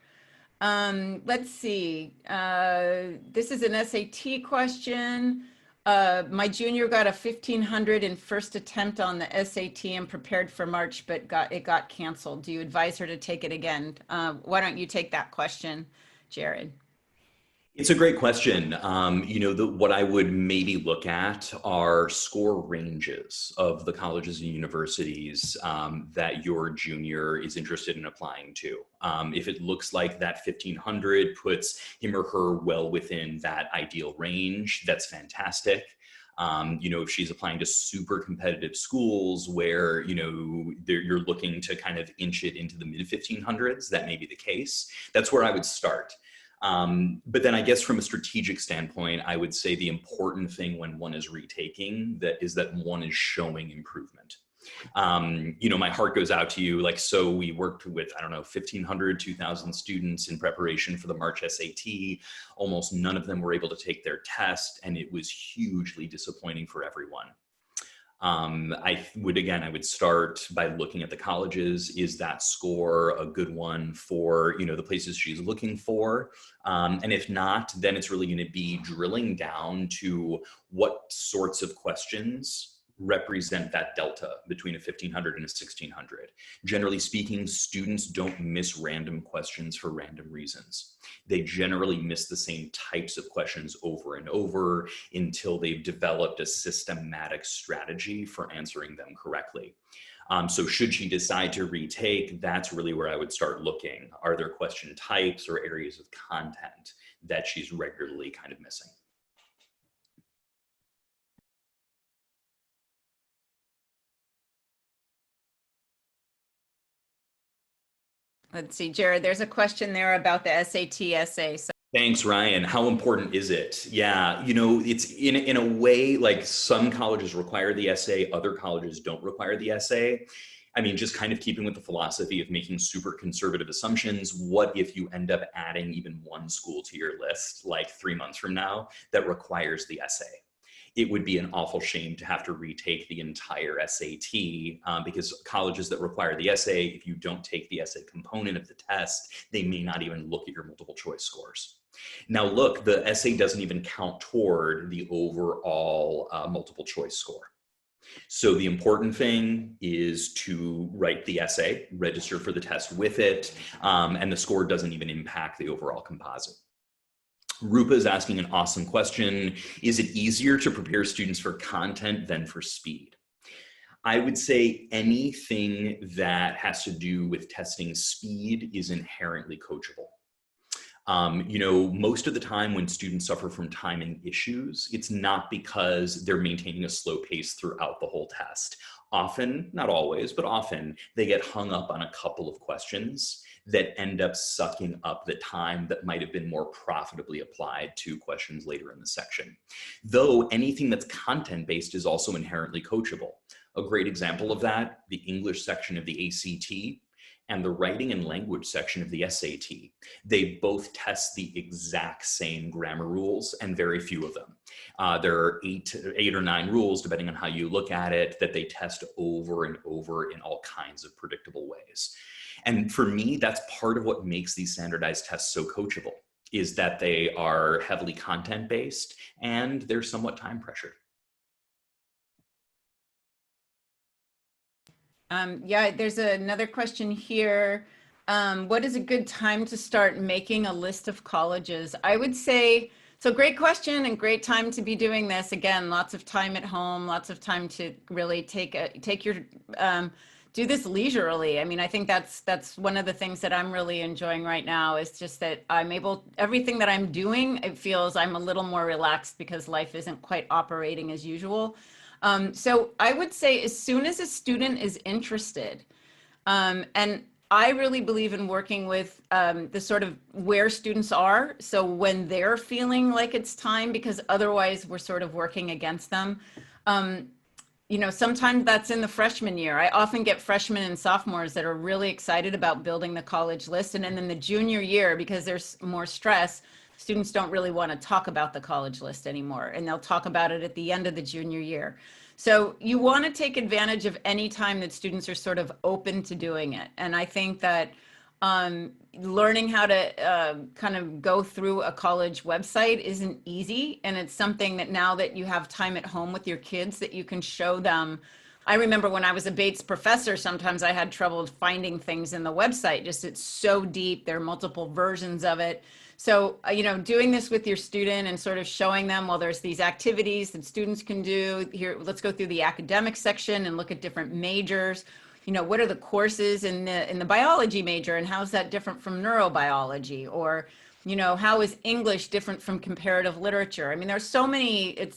Let's see. This is an SAT question. My junior got a 1500 in first attempt on the SAT and prepared for March, but it got canceled. Do you advise her to take it again? Why don't you take that question, Jared? It's a great question. What I would maybe look at are score ranges of the colleges and universities that your junior is interested in applying to. If it looks like that 1500 puts him or her well within that ideal range, that's fantastic. If she's applying to super competitive schools where, you're looking to kind of inch it into the mid 1500s, that may be the case. That's where I would start. But then I guess from a strategic standpoint, I would say the important thing when one is retaking is that one is showing improvement. My heart goes out to you. So we worked with, 1,500, 2,000 students in preparation for the March SAT. Almost none of them were able to take their test, and it was hugely disappointing for everyone. I would start by looking at the colleges. Is that score a good one for, the places she's looking for? And if not, then it's really going to be drilling down to what sorts of questions represent that delta between a 1500 and a 1600. Generally speaking, students don't miss random questions for random reasons. They generally miss the same types of questions over and over until they've developed a systematic strategy for answering them correctly. So should she decide to retake, that's really where I would start looking. Are there question types or areas of content that she's regularly kind of missing? Let's see, Jared, there's a question there about the SAT essay. So thanks, Ryan. How important is it? Yeah, it's in a way, like some colleges require the essay, other colleges don't require the essay. I mean, just kind of keeping with the philosophy of making super conservative assumptions, what if you end up adding even one school to your list, like 3 months from now, that requires the essay? it would be an awful shame to have to retake the entire SAT because colleges that require the essay, if you don't take the essay component of the test, they may not even look at your multiple choice scores. Now look, the essay doesn't even count toward the overall multiple choice score. So the important thing is to write the essay, register for the test with it, and the score doesn't even impact the overall composite. Rupa is asking an awesome question. Is it easier to prepare students for content than for speed? I would say anything that has to do with testing speed is inherently coachable. You know, most of the time when students suffer from timing issues, it's not because they're maintaining a slow pace throughout the whole test. Often, not always, but often, they get hung up on a couple of questions that end up sucking up the time that might have been more profitably applied to questions later in the section. Though anything that's content-based is also inherently coachable. A great example of that, the English section of the ACT and the writing and language section of the SAT. They both test the exact same grammar rules and very few of them. There are eight or nine rules, depending on how you look at it, that they test over and over in all kinds of predictable ways. And for me, that's part of what makes these standardized tests so coachable, is that they are heavily content-based and they're somewhat time pressured. Yeah, there's another question here. What is a good time to start making a list of colleges? I would say, so great question and great time to be doing this. Again, lots of time at home, lots of time to really do this leisurely. I mean, I think that's one of the things that I'm really enjoying right now is just that everything that I'm doing, it feels I'm a little more relaxed because life isn't quite operating as usual. So I would say as soon as a student is interested, and I really believe in working with the sort of where students are. So when they're feeling like it's time, because otherwise we're sort of working against them. You know, sometimes that's in the freshman year. I often get freshmen and sophomores that are really excited about building the college list. And then in the junior year, because there's more stress, students don't really want to talk about the college list anymore. And they'll talk about it at the end of the junior year. So you want to take advantage of any time that students are sort of open to doing it. And I think that learning how to kind of go through a college website isn't easy. And it's something that now that you have time at home with your kids that you can show them. I remember when I was a Bates professor, sometimes I had trouble finding things in the website. Just it's so deep. There are multiple versions of it. So, you know, doing this with your student and sort of showing them, well, there's these activities that students can do here. Let's go through the academic section and look at different majors. You know, what are the courses in the biology major and how's that different from neurobiology? Or, you know, how is English different from comparative literature? I mean, there's so many,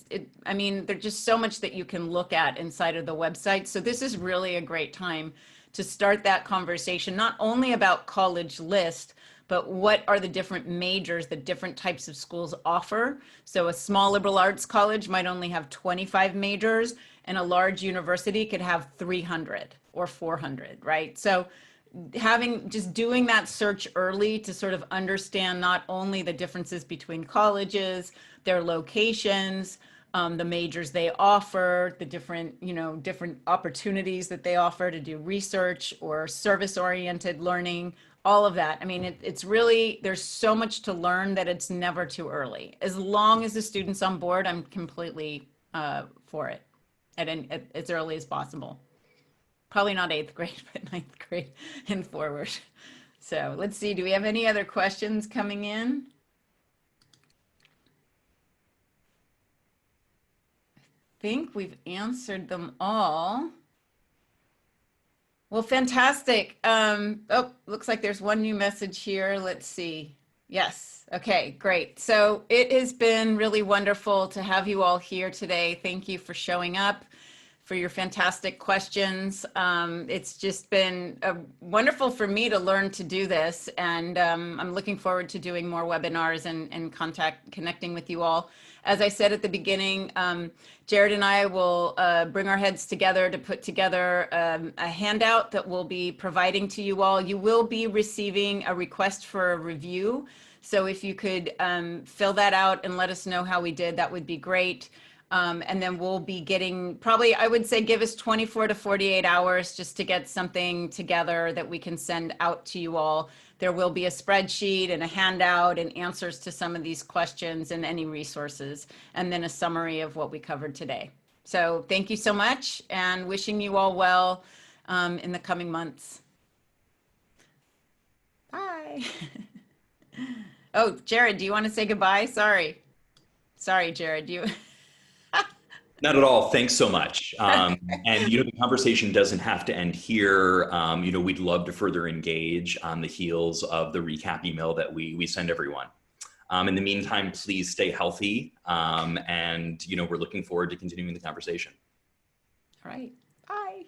I mean, there's just so much that you can look at inside of the website. So this is really a great time to start that conversation, not only about college list, but what are the different majors that different types of schools offer? So a small liberal arts college might only have 25 majors and a large university could have 300 or 400, right? So just doing that search early to sort of understand not only the differences between colleges, their locations, the majors they offer, the different opportunities that they offer to do research or service-oriented learning, all of that. I mean, it's really, there's so much to learn that it's never too early. As long as the student's on board, I'm completely for it at as early as possible. Probably not 8th grade, but 9th grade and forward. So let's see, do we have any other questions coming in? I think we've answered them all. Well, fantastic. Oh, looks like there's one new message here. Let's see. Yes. Okay, great. So it has been really wonderful to have you all here today. Thank you for showing up, for your fantastic questions. It's just been wonderful for me to learn to do this. And I'm looking forward to doing more webinars and connecting with you all. As I said at the beginning, Jared and I will bring our heads together to put together a handout that we'll be providing to you all. You will be receiving a request for a review. So if you could fill that out and let us know how we did, that would be great. And then we'll be getting, probably, I would say, give us 24 to 48 hours just to get something together that we can send out to you all. There will be a spreadsheet and a handout and answers to some of these questions and any resources, and then a summary of what we covered today. So thank you so much, and wishing you all well in the coming months. Bye. Oh, Jared, do you want to say goodbye? Sorry, Jared, do you? Not at all. Thanks so much. And, the conversation doesn't have to end here. We'd love to further engage on the heels of the recap email that we send everyone. In the meantime, please stay healthy. And, we're looking forward to continuing the conversation. All right. Bye.